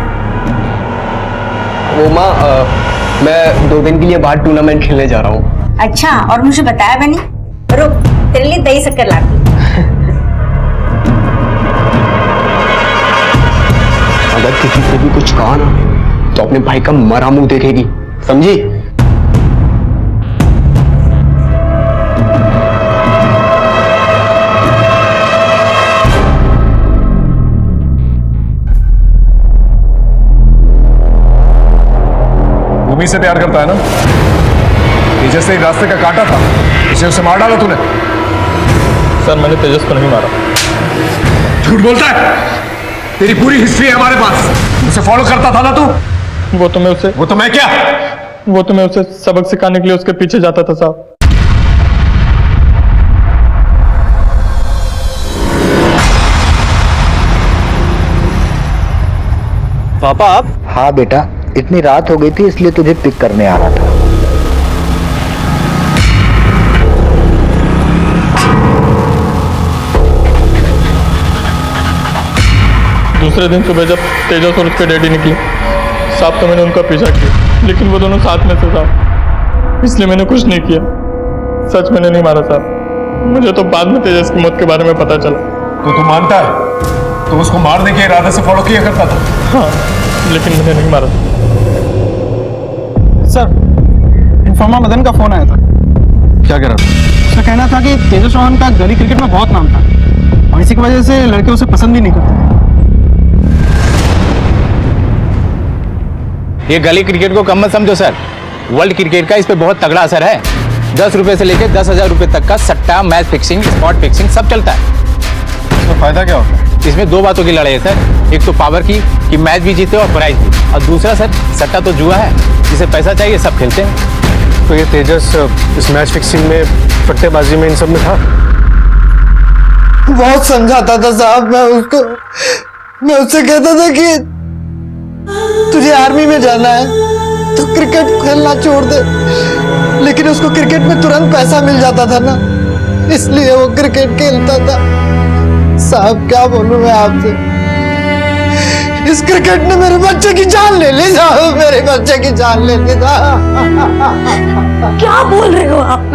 वो माँ, मैं 2 दिन के लिए बाहर टूर्नामेंट खेलने जा रहा हूँ। अच्छा, और मुझे बताया भी नहीं? रुक, तेरे लिए दही शक्कर लाती हूँ। अगर किसी से भी कुछ कहा ना तो अपने भाई का मरा मुंह देखेगी, समझी? भूमि से प्यार करता है ना? तेजस से रास्ते का काटा था, इसे उसे मार डाला तूने। सर, मैंने तेजस को नहीं मारा। झूठ बोलता है। तेरी पूरी हिस्ट्री है हमारे पास। उसे फॉलो करता था ना तू? वो तो मैं उसे सबक सिखाने के लिए उसके पीछे जाता था साहब। पापा आप? हाँ बेटा, इतनी रात हो गई थी इसलिए तुझे पिक करने आ रहा था। दूसरे दिन सुबह जब तेजस और उसके डैडी निकले साहब, तो मैंने उनका पीछा किया, लेकिन वो दोनों साथ में थे साहब, इसलिए मैंने कुछ नहीं किया। सच मैंने नहीं मारा साहब, मुझे तो बाद में तेजस की मौत के बारे में पता चला। तो तू मानता है तुम उसको मारने के इरादे से फॉलो किया करता था? हाँ, लेकिन मैंने नहीं मारा। सर, इन्फॉर्मर मदन का फोन आया था। क्या कह रहा था? उसका कहना था कि तेजस चौहान का गली क्रिकेट में बहुत नाम था और इसी की वजह से लड़के उसे पसंद भी नहीं करते। ये गली क्रिकेट को कम मत समझो सर, वर्ल्ड क्रिकेट का इस पे बहुत तगड़ा असर है। 10 रुपए से लेकर 10,000 रुपए तक का सट्टा, मैच फिक्सिंग, स्पॉट फिक्सिंग सब चलता है। इसमें फायदा क्या होता है? इसमें दो बातों की लड़ाई है सर, एक तो पावर की कि मैच भी जीते और प्राइज भी, और दूसरा सर सट्टा तो जुआ है, जिसे पैसा चाहिए सब खेलते हैं। तो ये तेजस इस मैच फिक्सिंग में, सट्टेबाजी में, इन सब में था? बहुत समझाता था साहब मैं उससे कहता था कि तुझे आर्मी में जाना है तो क्रिकेट खेलना छोड़ दे, लेकिन उसको क्रिकेट में तुरंत पैसा मिल जाता था ना, इसलिए वो क्रिकेट खेलता था। साहब क्या बोलूं मैं आपसे, इस क्रिकेट ने मेरे बच्चे की जान ले ली साहब, मेरे बच्चे की जान ले ली साहब। क्या बोल रहे हो आप?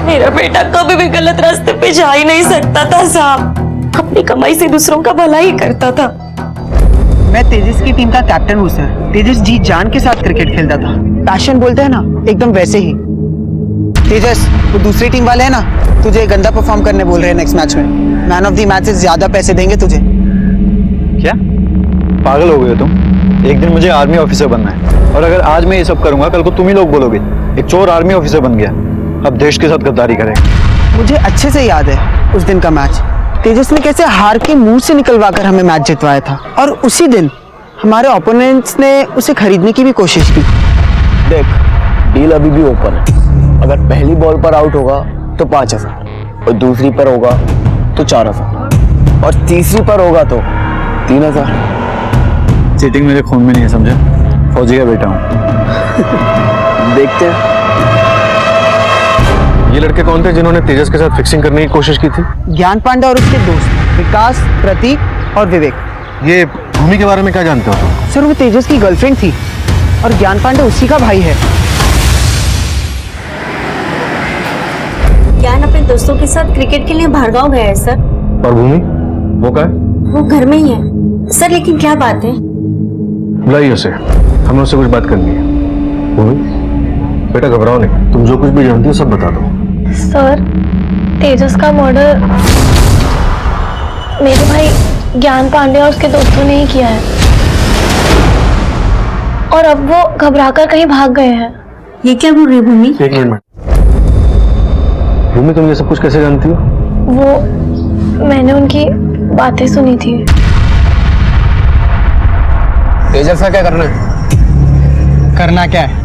मेरा बेटा कभी भी गलत रास्ते पे जा ही नहीं सकता था साहब, अपनी कमाई से दूसरों का भला ही करता था। मैं तेजस की टीम का कैप्टन हूँ सर। तेजस जी जान के साथ क्रिकेट खेलता था, पैशन बोलते हैं ना, एकदम वैसे ही। तेजस, वो दूसरी टीम वाले हैं ना, तुझे गंदा परफॉर्म करने बोल रहे हैं नेक्स्ट मैच में। मैन ऑफ द मैच से ज्यादा पैसे देंगे तुझे। क्या पागल हो गए तुम? एक दिन मुझे आर्मी ऑफिसर बनना है, और अगर आज मैं ये सब करूंगा, कल को तुम ही लोग बोलोगे एक चोर आर्मी ऑफिसर बन गया, अब देश के साथ गद्दारी करेगा। मुझे अच्छे से याद है उस दिन का मैच। तेजस ने कैसे हार के मुंह से निकलवा कर हमें मैच जितवाया था, और उसी दिन हमारे ओपोनेंट्स ने उसे खरीदने की भी कोशिश की। देख, डील अभी भी ओपन है। अगर पहली बॉल पर आउट होगा तो 5,000, और दूसरी पर होगा तो 4,000, और तीसरी पर होगा तो 3,000। चीटिंग मेरे खून में नहीं है, समझे? फौजी का बेटा हूँ। देखते हैं। ये लड़के कौन थे जिन्होंने तेजस के साथ फिक्सिंग करने की कोशिश की थी? ज्ञान पांडे और उसके दोस्त विकास, प्रतीक और विवेक। ये भूमि के बारे में क्या जानते हो तुम? सर वो तेजस की गर्लफ्रेंड थी, और ज्ञान पांडे उसी का भाई है। ज्ञान अपने दोस्तों के साथ क्रिकेट के लिए भाड़गांव गया है सर। और भूमि वो क्या है? वो घर में ही है सर, लेकिन क्या बात है? बुलाइए उसे, हमें उससे कुछ बात करनी है। भूमि बेटा घबराओ नहीं, तुम जो कुछ भी जानती हो सब बता दो। सर, तेजस का मर्डर मेरे भाई ज्ञान पांडे और उसके दोस्तों ने ही किया है, और अब वो घबराकर कहीं भाग गए हैं। ये क्या बोल रही है भूमि? एक मिनट। भूमि तुम ये सब कुछ कैसे जानती हो? वो मैंने उनकी बातें सुनी थी। तेजस का क्या करना है? करना क्या है?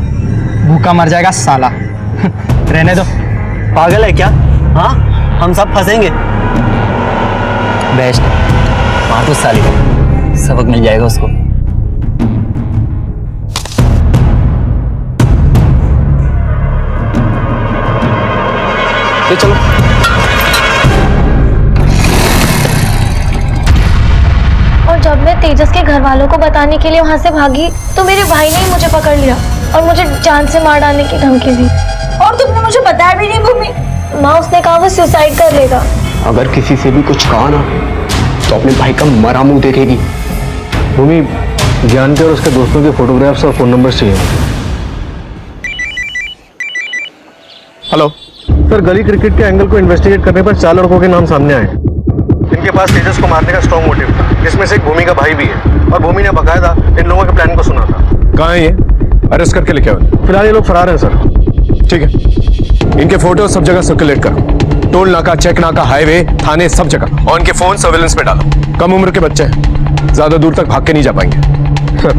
भूखा मर जाएगा साला। रहने दो, पागल है क्या? हाँ, हम सब फंसेंगे। बेस्ट मार उस साले को, सबक मिल जाएगा उसको। ले चलो। और जब मैं तेजस के घर वालों को बताने के लिए वहाँ से भागी तो मेरे भाई ने ही मुझे पकड़ लिया और मुझे जान से मार डालने की धमकी दी। और तुमने मुझे बताया भी नहीं भूमि। माँ, उसने कहा वो सुसाइड कर लेगा। अगर किसी से भी कुछ कहा ना तो अपने भाई का मरा मुंह देखेगी। भूमि, ज्ञान के और उसके दोस्तों के फोटोग्राफ्स और फोन नंबर चाहिए। हेलो सर, गली क्रिकेट के एंगल को इन्वेस्टिगेट करने पर 4 लड़कों के नाम सामने आए। इनके पास तेजस को मारने का स्ट्रॉन्ग मोटिव था, जिसमें से एक भूमि का भाई भी है, और भूमि ने बकायदा इन लोगों के प्लान को सुना था। कहाँ है ये? अरेस्ट करके लेके आओ। फिलहाल ये लोग फरार हैं सर। ठीक है, इनके फोटो सब जगह सर्कुलेट करो, टोल नाका, चेक नाका, हाईवे, थाने, सब जगह, और इनके फोन सर्विलेंस पे डालो। कम उम्र के बच्चे हैं, ज्यादा दूर तक भाग के नहीं जा पाएंगे। सर,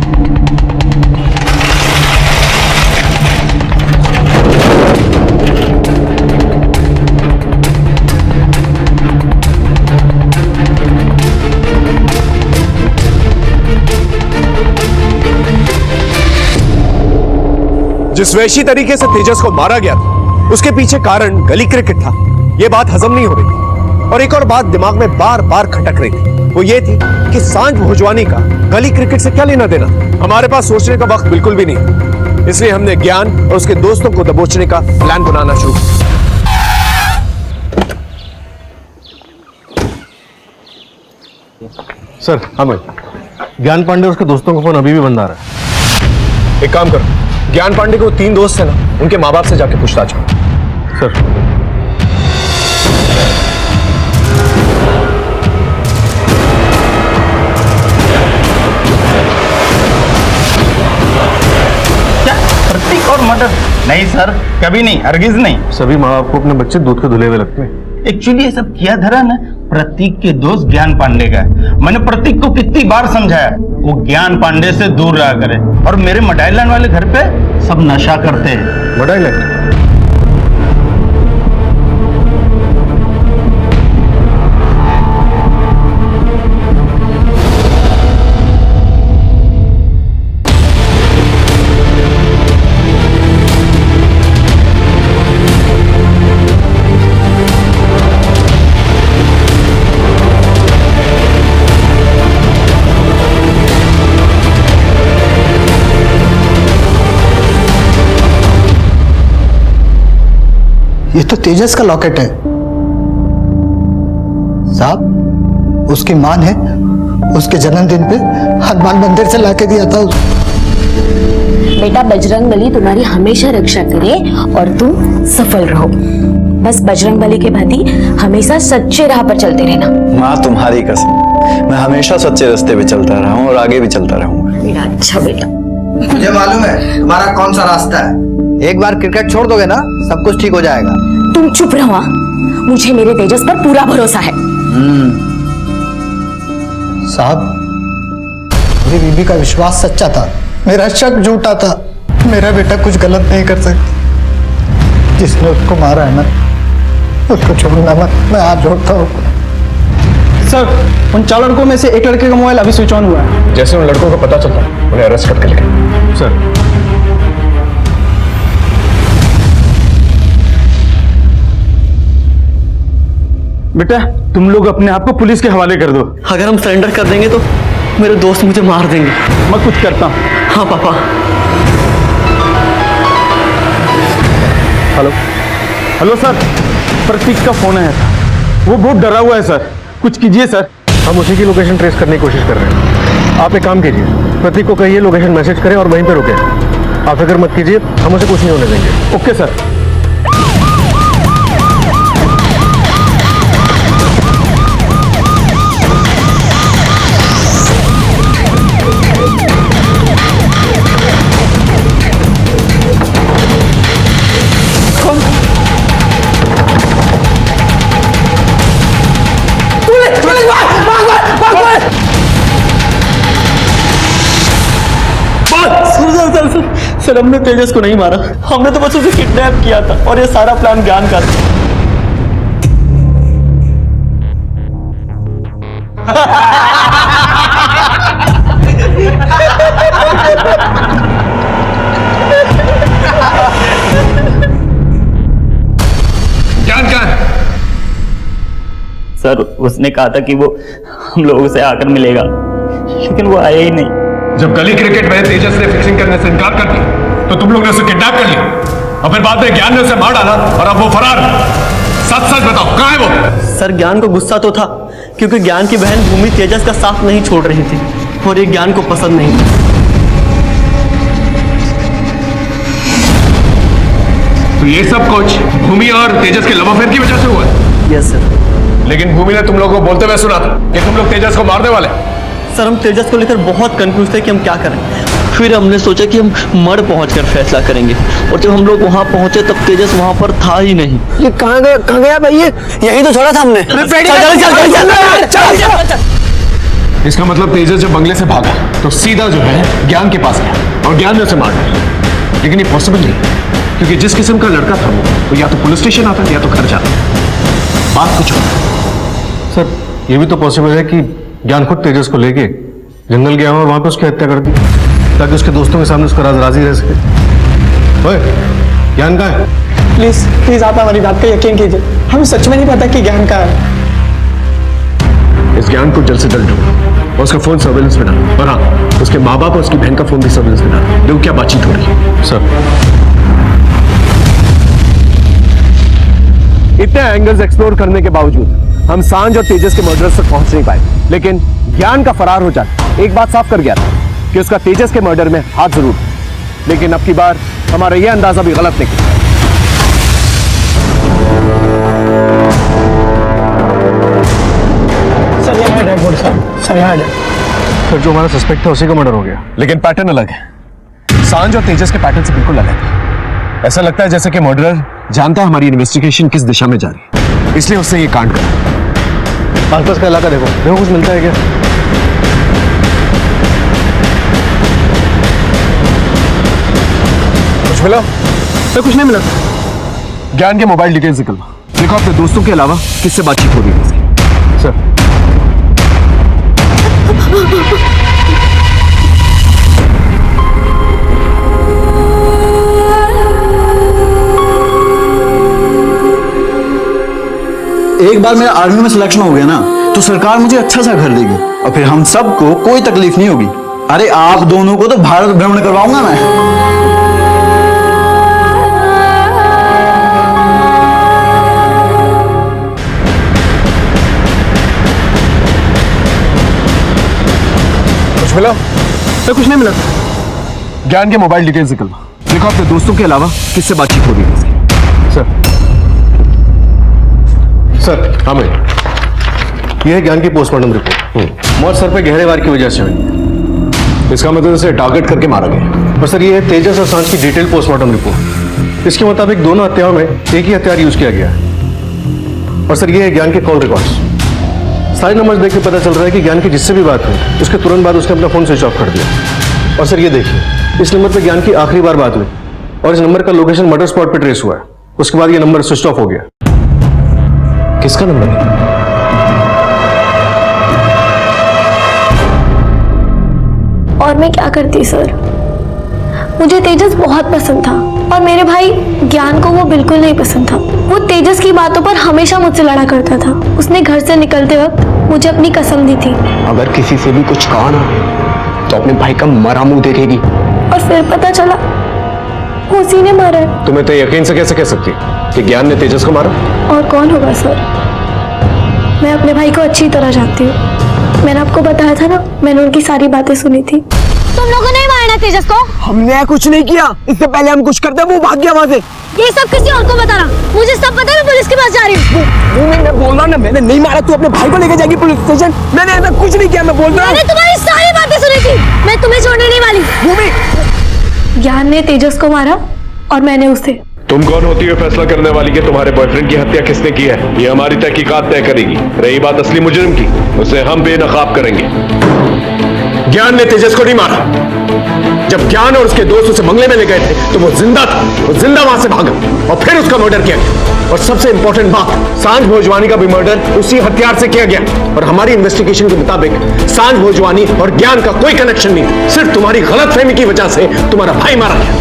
जिस वैशी तरीके से तेजस को मारा गया था उसके पीछे कारण गली क्रिकेट था, ये बात हजम नहीं हो रही थी। और एक और बात दिमाग में बार बार खटक रही थी, वो ये थी कि सांझ भोजवानी का गली क्रिकेट से क्या लेना देना। हमारे पास सोचने का वक्त बिल्कुल भी नहीं, इसलिए हमने ज्ञान और उसके दोस्तों को दबोचने का प्लान बनाना शुरू किया। सर, हमें ज्ञान पांडे और उसके दोस्तों का फोन अभी भी बंद आ रहा है। एक काम करो, ज्ञान पांडे के वो 3 दोस्त हैं ना, उनके माँ बाप से जाके पूछताछ करो। सर, और मर्डर? नहीं सर, कभी नहीं, हरगिज नहीं। सभी माँ बाप को अपने बच्चे दूध के धुले हुए लगते हैं। एक्चुअली ये सब किया धरा ना प्रतीक के दोस्त ज्ञान पांडे का है। मैंने प्रतीक को कितनी बार समझाया वो ज्ञान पांडे से दूर रहा करे। और मेरे मडाईलैंड वाले घर पे सब नशा करते हैं। मडाईलैंड? ये तो तेजस का लॉकेट है साहब। उसकी मां ने उसके जन्मदिन पे हनुमान मंदिर से लाके दिया था। बेटा बजरंग बली तुम्हारी हमेशा रक्षा करे और तुम सफल रहो। बस बजरंग बली के भांति हमेशा सच्चे राह पर चलते रहना। माँ तुम्हारी कसम, मैं हमेशा सच्चे रास्ते पे चलता रहा हूँ और आगे भी चलता रहूंगा। मेरा अच्छा बेटा। मुझे मालूम है तुम्हारा कौन सा रास्ता है। एक बार क्रिकेट छोड़ दोगे ना सब कुछ ठीक हो जाएगा। तुम चुप रहो, मुझे मेरे तेजस पर पूरा भरोसा है। साहब मेरी बीबी का विश्वास सच्चा था, मेरा शक झूठा था। मेरा बेटा कुछ गलत नहीं कर सकता। जिसने उसको मारा है ना उसको छोड़ना मत, मैं हाथ जोड़ता हूँ। सर उन 4 लड़कों में से एक लड़के का मोबाइल अभी स्विच ऑन हुआ है। जैसे उन लड़कों को पता चलता उन्हें अरेस्ट करके लेंगे। सर बेटा तुम लोग अपने आप को पुलिस के हवाले कर दो। अगर हम सरेंडर कर देंगे तो मेरे दोस्त मुझे मार देंगे। मैं कुछ करता हूँ। हाँ पापा। हेलो हेलो सर, प्रतीक का फोन आया था, वो बहुत डरा हुआ है सर, कुछ कीजिए सर। हम उसी की लोकेशन ट्रेस करने की कोशिश कर रहे हैं। आप एक काम कीजिए, प्रतीक को कहिए लोकेशन मैसेज करें और वहीं पे रुके। आप फिक्र मत कीजिए, हम उसे कुछ नहीं होने देंगे। Okay sir. सर हमने तेजस को नहीं मारा, हमने तो बस उसे किडनैप किया था और ये सारा प्लान ज्ञान का था। ज्ञान कहाँ है? सर उसने कहा था कि वो हम लोगों से आकर मिलेगा, लेकिन वो आया ही नहीं। जब गली क्रिकेट में तेजस ने फिक्सिंग करने से इनकार कर दिया तो तुम लोग ने उसे किडनैप कर लिया और फिर बाद में ज्ञान ने उसे मार डाला और अब वो फरार। सच सच बताओ कहाँ है वो? सर ज्ञान को गुस्सा तो था क्योंकि ज्ञान की बहन भूमि तेजस का साथ नहीं छोड़ रही थी और ये ज्ञान को पसंद नहीं था। तो ये सब कुछ भूमि और तेजस के लव अफेयर की वजह से हुआ है? Yes sir. लेकिन भूमि ने तुम लोगों को बोलते हुए सुना था कि तुम लोग तेजस को मारने वाले। सर हम तेजस को लेकर बहुत कंफ्यूज थे कि हम क्या करें। फिर हमने सोचा कि हम मड़ पहुंचकर फैसला करेंगे और जब हम लोग वहां पहुंचे तब तेजस वहां पर था ही नहीं। ये कहाँ गया भाई? ये यहीं तो छोड़ा था हमने। इसका मतलब तेजस जब बंगले से भागा तो सीधा जो है ज्ञान के पास गया और ज्ञान ने उसे मार दिया। लेकिन ये पॉसिबल नहीं क्योंकि जिस किस्म का लड़का था वो या तो पुलिस स्टेशन आता या तो घर जाता। बात कुछ और। सर ये भी तो पॉसिबल है कि ज्ञान खुद तेजस को लेके जंगल गया और वहां पे उसकी हत्या कर दी ताकि उसके दोस्तों के सामने उसका राजी रह सके। ओए ज्ञान कहाँ है? प्लीज प्लीज आप हमारी बात पे यकीन कीजिए, हमें सच में नहीं पता कि ज्ञान कहाँ है। इस ज्ञान को जल्द से जल्द ढूंढो और उसका फोन सर्वेलेंस में डालो। और हाँ, उसके माँ बाप और उसकी बहन का फोन भी सर्वेलेंस में डालो। देखो क्या बातचीत हो रही है। सर इतने एंगल्स एक्सप्लोर करने के बावजूद हम सांझ और तेजस के मर्डरर्स तक पहुंच नहीं पाए, लेकिन ज्ञान का फरार हो जाना एक बात साफ कर गया था कि उसका तेजस के मर्डर में हाथ जरूर। लेकिन अब की बार हमारा यह अंदाजा भी गलत निकला। सर यहाँ डेड बॉडी सर यहाँ है। फिर जो हमारा सस्पेक्ट था उसी का मर्डर हो गया, लेकिन पैटर्न अलग है। सांझ और तेजस के पैटर्न से बिल्कुल अलग है। ऐसा लगता है जैसे कि मर्डरर जानता है हमारी इन्वेस्टिगेशन किस दिशा में जा रही है, इसलिए उसने ये कांड करा। आसपास का इलाका देखो कुछ मिलता है क्या? कुछ मिला? तो कुछ नहीं मिला। ज्ञान के मोबाइल डिटेल्स निकलवा। देखो अपने दोस्तों के अलावा किससे बातचीत हो रही है इसकी। सर एक बार मेरा आर्मी में सिलेक्शन हो गया ना तो सरकार मुझे अच्छा सा घर देगी और फिर हम सबको कोई तकलीफ नहीं होगी। अरे आप दोनों को तो भारत भ्रमण करवाऊंगा मैं। कुछ मिला? तो कुछ नहीं मिला। ज्ञान के मोबाइल डिटेल्स निकलवा। देखो अपने दोस्तों के अलावा किससे बातचीत हो रही है इसकी। सर हाँ मैं यह है ज्ञान की पोस्टमार्टम रिपोर्ट। मौत सर पे गहरे वार की वजह से हुई। इसका मतलब इसे टारगेट करके मारा गया। और सर ये है तेजस और सांझ की डिटेल पोस्टमार्टम रिपोर्ट। इसके मुताबिक दोनों हत्याओं में एक ही हथियार यूज किया गया है। और सर ये है ज्ञान के कॉल रिकॉर्ड्स। सारे नंबर्स देख के पता चल रहा है कि ज्ञान की जिससे भी बात हुई उसके तुरंत बाद उसने अपना फोन स्विच ऑफ कर दिया। और सर ये देखिए, इस नंबर पर ज्ञान की आखिरी बार बात हुई और इस नंबर का लोकेशन मर्डर स्पॉट पे ट्रेस हुआ है। उसके बाद ये नंबर स्विच ऑफ हो गया। किसका नंबर है? और मैं क्या करती सर, मुझे तेजस बहुत पसंद था और मेरे भाई ज्ञान को वो बिल्कुल नहीं पसंद था। वो तेजस की बातों पर हमेशा मुझसे लड़ा करता था। उसने घर से निकलते वक्त मुझे अपनी कसम दी थी, अगर किसी से भी कुछ कहा ना तो अपने भाई का मरा मुंह देखेगी। और फिर पता चला उसी ने मारा है। तुम्हें तो यकीन से कैसे कह सकती कि ज्ञान ने तेजस को मारा? और कौन होगा सर, मैं अपने भाई को अच्छी तरह जानती हूँ। मैंने आपको बताया था ना, मैंने उनकी सारी बातें सुनी थी। तुम लोगों ने ही मारा तेजस को? हमने कुछ नहीं किया, इससे पहले हम कुछ करते वो भाग गया वहां से। ये सब किसी और को बताना, मुझे सब पता है। मैं पुलिस के पास जा रही हूँ। मैं बोल रहा हूँ ना, मैंने नहीं मारा। तू अपने भाई को लेकर जाएगी पुलिस स्टेशन। मैंने ऐसा कुछ नहीं किया, मैं बोल रहा हूँ। मैंने तुम्हारी सारी बातें सुनी थी, मैं तुम्हें छोड़ने नहीं वाली। ज्ञान ने तेजस को मारा और मैंने उसे। तुम कौन होती हो फैसला करने वाली कि तुम्हारे बॉयफ्रेंड की हत्या किसने की है? ये हमारी तहकीकात तय करेगी। रही बात असली मुजरिम की, उसे हम बेनकाब करेंगे। ज्ञान ने तेजस को नहीं मारा। जब ज्ञान और उसके दोस्त उसे बंगले में ले गए थे तो वो जिंदा था। वो जिंदा वहां से भागा और फिर उसका मर्डर किया गया। और सबसे इंपॉर्टेंट बात, सांझ भोजवानी का भी मर्डर उसी हथियार से किया गया। और हमारी इन्वेस्टिगेशन के मुताबिक सांझ भोजवानी और ज्ञान का कोई कनेक्शन नहीं। सिर्फ तुम्हारी गलतफहमी की वजह से तुम्हारा भाई मारा गया।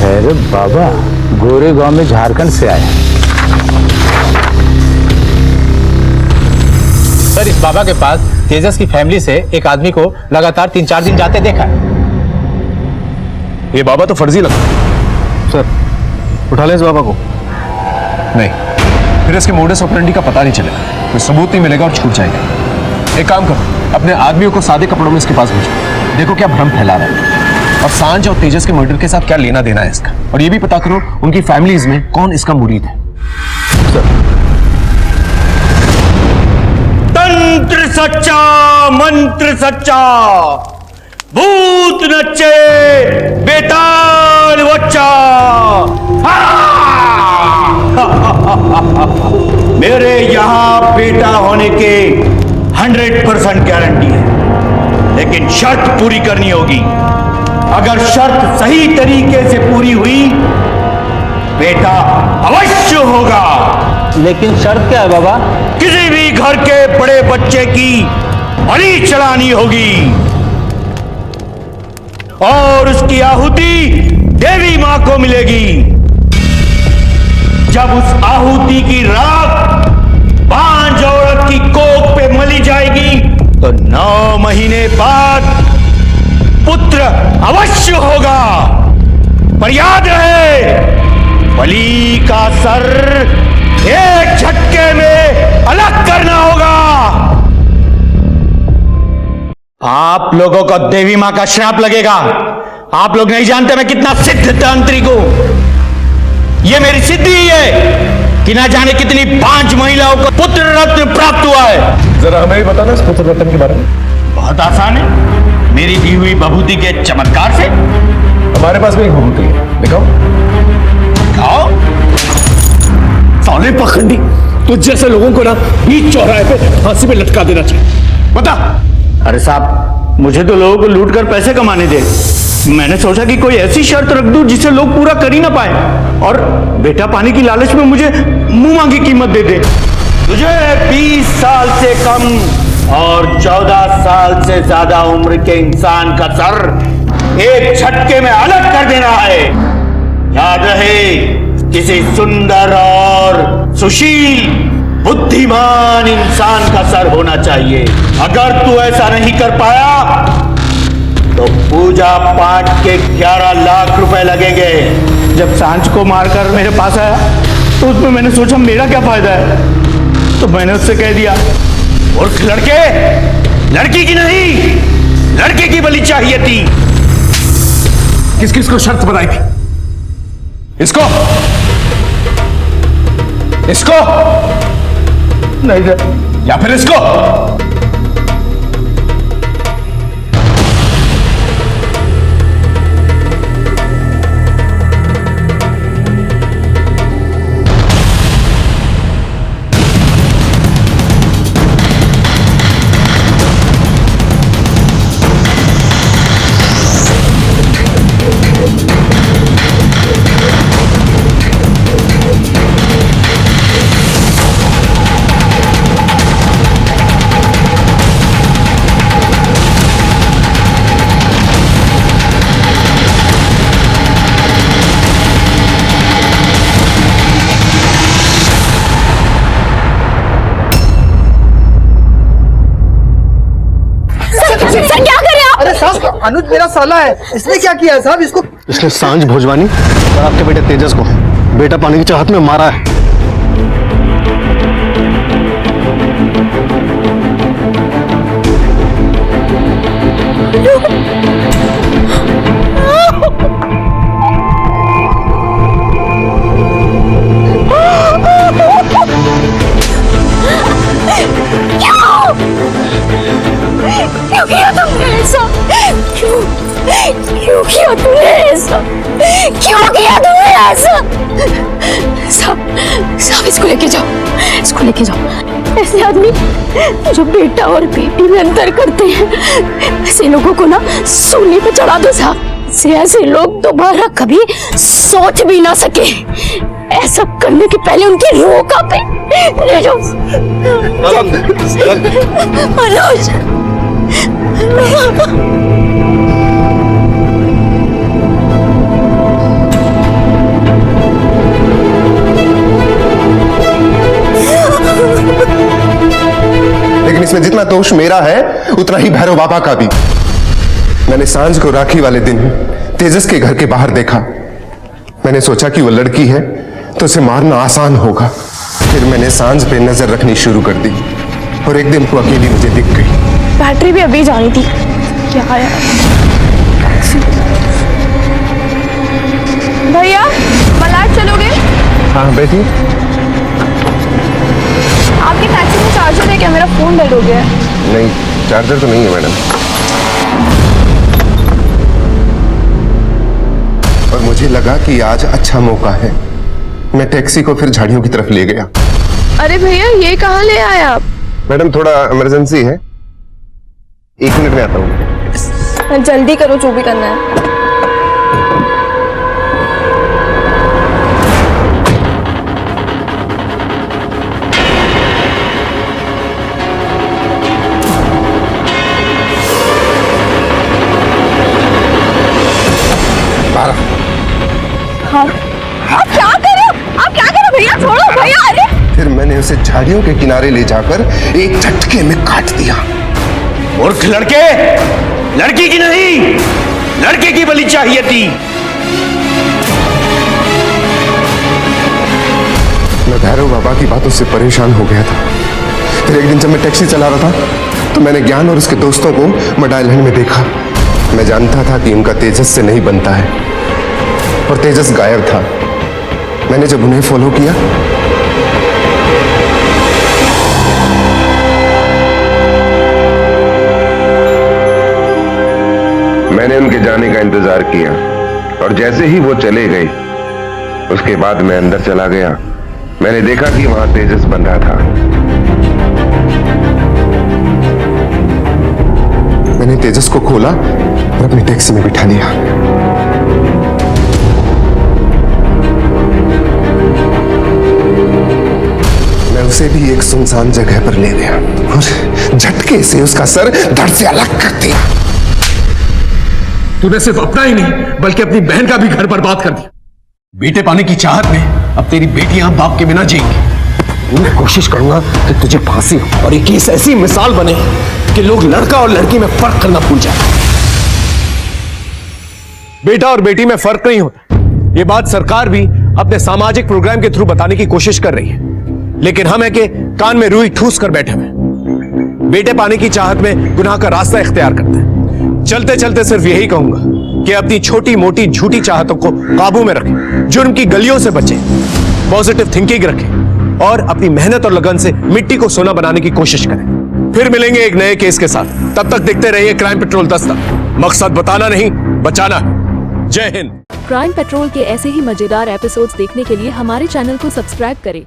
अरे बाबा, गोरे गांव में झारखंड से आया। सर इस बाबा के पास तेजस की फैमिली से एक आदमी को लगातार 3-4 दिन जाते देखा है। ये बाबा तो फर्जी लगता है। सर उठा ले इस बाबा को। नहीं, फिर इसके मोडस ऑपरेंडी का पता नहीं चलेगा, कोई सबूत नहीं मिलेगा और छूट जाएगा। एक काम करो, अपने आदमियों को सादे कपड़ों में इसके पास भेजो। देखो क्या भ्रम फैला रहा है और सांझ और तेजस के मर्डर के साथ क्या लेना देना है इसका। और ये भी पता करो उनकी फैमिलीज में कौन इसका मुरीद है। तंत्र सच्चा, मंत्र सच्चा, भूत नच्चे, बेताल बच्चा। मेरे यहां बेटा होने के 100% गारंटी है, लेकिन शर्त पूरी करनी होगी। अगर शर्त सही तरीके से पूरी हुई, बेटा अवश्य होगा। लेकिन शर्त क्या है बाबा? किसी भी घर के बड़े बच्चे की बलि चढ़ानी होगी और उसकी आहुति देवी मां को मिलेगी। जब उस आहुति की राख बांझ औरत की कोख पे मली जाएगी तो 9 महीने बाद पुत्र अवश्य होगा। पर याद रहे, बलि का सर एक झटके में आप लोगों को देवी मां का श्राप लगेगा। आप लोग नहीं जानते मैं कितना सिद्ध तांत्रिक हूं। ये मेरी सिद्धि ही है कि ना जाने कितनी 5 महिलाओं को पुत्र रत्न प्राप्त हुआ है। जरा हमें भी बताना इस पुत्र रत्न के बारे में। बहुत आसान है, मेरी दी हुई बभूति के चमत्कार से। हमारे पास भी एक बभूति है, दिखाओ। दिखाओ। साले पखंडी, तो जैसे लोगों को ना बीच चौराहे पे फांसी पे लटका देना चाहिए। बता। अरे साहब, मुझे तो लोगों को लूट कर पैसे कमाने दे। मैंने सोचा कि कोई ऐसी शर्त रख दूं जिसे लोग पूरा कर ही ना पाए, और बेटा पानी की लालच में मुझे मुंह मांगी कीमत दे दे। तुझे 20 साल से कम और 14 साल से ज्यादा उम्र के इंसान का सर एक झटके में अलग कर देना है। याद रहे, किसी सुंदर और सुशील बुद्धिमान इंसान का सर होना चाहिए। अगर तू ऐसा नहीं कर पाया तो पूजा पाठ के 11 लाख रुपए लगेंगे। जब सांझ को मारकर मेरे पास आया तो उसमें मैंने सोचा मेरा क्या फायदा है, तो मैंने उससे कह दिया, मूर्ख लड़के, लड़की की नहीं लड़के की बलि चाहिए थी। किस किस को शर्त बनाई थी? इसको नहीं, या फिर इसको? अनुज मेरा साला है, इसने क्या किया है साहब? इसने सांझ भोजवानी और आपके बेटे तेजस को बेटा पानी की चाहत में मारा है। क्यों किया तुमने ऐसा? क्यों किया तुमने ऐसा? क्यों किया तुमने ऐसा? साहब इसको लेके जाओ। ऐसे आदमी जो बेटा और बेटी में अंतर करते हैं, ऐसे लोगों को ना सूली पे चढ़ा दो साहब। ऐसे लोग दोबारा कभी सोच भी ना सके। ऐसा करने के पहले उनकी रूह कांपे। ले जाओ मनोज। लेकिन इसमें जितना दोष मेरा है उतना ही भैरव बाबा का भी। मैंने सांझ को राखी वाले दिन तेजस के घर के बाहर देखा। मैंने सोचा कि वो लड़की है तो उसे मारना आसान होगा। फिर मैंने सांझ पे नजर रखनी शुरू कर दी और एक दिन वो अकेली मुझे दिख गई। बैटरी भी अभी जानी थी। क्या यार? भैया मलाड चलोगे? हाँ बेटी। आपकी टैक्सी में चार्जर है क्या? मेरा फोन डेड हो गया है। नहीं, चार्जर तो नहीं है मैडम। और मुझे लगा कि आज अच्छा मौका है। मैं टैक्सी को फिर झाड़ियों की तरफ ले गया। अरे भैया ये कहाँ ले आए आप? मैडम थोड़ा इमरजेंसी है, 1 मिनट में आता हूँ। जल्दी करो, जो भी करना है। हाँ, आप क्या कर रहे हो? आप क्या कर रहे हो भैया? छोड़ो भैया। अरे फिर मैंने उसे झाड़ियों के किनारे ले जाकर एक झटके में काट दिया। मूर्ख लड़के, लड़की की नहीं लड़के की बलि चाहिए थी। मैं भैरव बाबा की बातों से परेशान हो गया था। फिर एक दिन जब मैं टैक्सी चला रहा था तो मैंने ज्ञान और उसके दोस्तों को मड आइलैंड में देखा। मैं जानता था कि उनका तेजस से नहीं बनता है, और तेजस गायब था। मैंने जब उन्हें फॉलो किया मैंने उनके जाने का इंतजार किया, और जैसे ही वो चले गए उसके बाद मैं अंदर चला गया। मैंने देखा कि वहां तेजस बंधा था। मैंने तेजस को खोला और अपनी टैक्सी में बिठा लिया। मैं उसे भी एक सुनसान जगह पर ले गया और झटके से उसका सर धड़ से अलग कर दिया। तूने सिर्फ अपना ही नहीं बल्कि अपनी बहन का भी घर बर्बाद कर दिया। बेटे पाने की चाहत में अब तेरी बेटियां बाप के बिना जिएंगी। मैं कोशिश करूंगा कि तुझे फांसी हो और एक केस ऐसी मिसाल बने कि लोग लड़का और लड़की में फर्क करना भूल जाए। बेटा और बेटी में फर्क नहीं होता, यह बात सरकार भी अपने सामाजिक प्रोग्राम के थ्रू बताने की कोशिश कर रही है, लेकिन हम है कि कान में रुई ठूस कर बैठे हुए। बेटे पाने की चाहत में गुनाह का रास्ता इख्तियार करते हैं। चलते चलते सिर्फ यही कहूंगा कि अपनी छोटी मोटी झूठी चाहतों को काबू में रखें, जुर्म की गलियों से बचें, पॉजिटिव थिंकिंग रखें और अपनी मेहनत और लगन से मिट्टी को सोना बनाने की कोशिश करें। फिर मिलेंगे एक नए केस के साथ। तब तक देखते रहिए क्राइम पेट्रोल दस्तक। मकसद बताना नहीं, बचाना है। जय हिंद। क्राइम पेट्रोल के ऐसे ही मजेदार एपिसोड्स देखने के लिए हमारे चैनल को सब्सक्राइब करें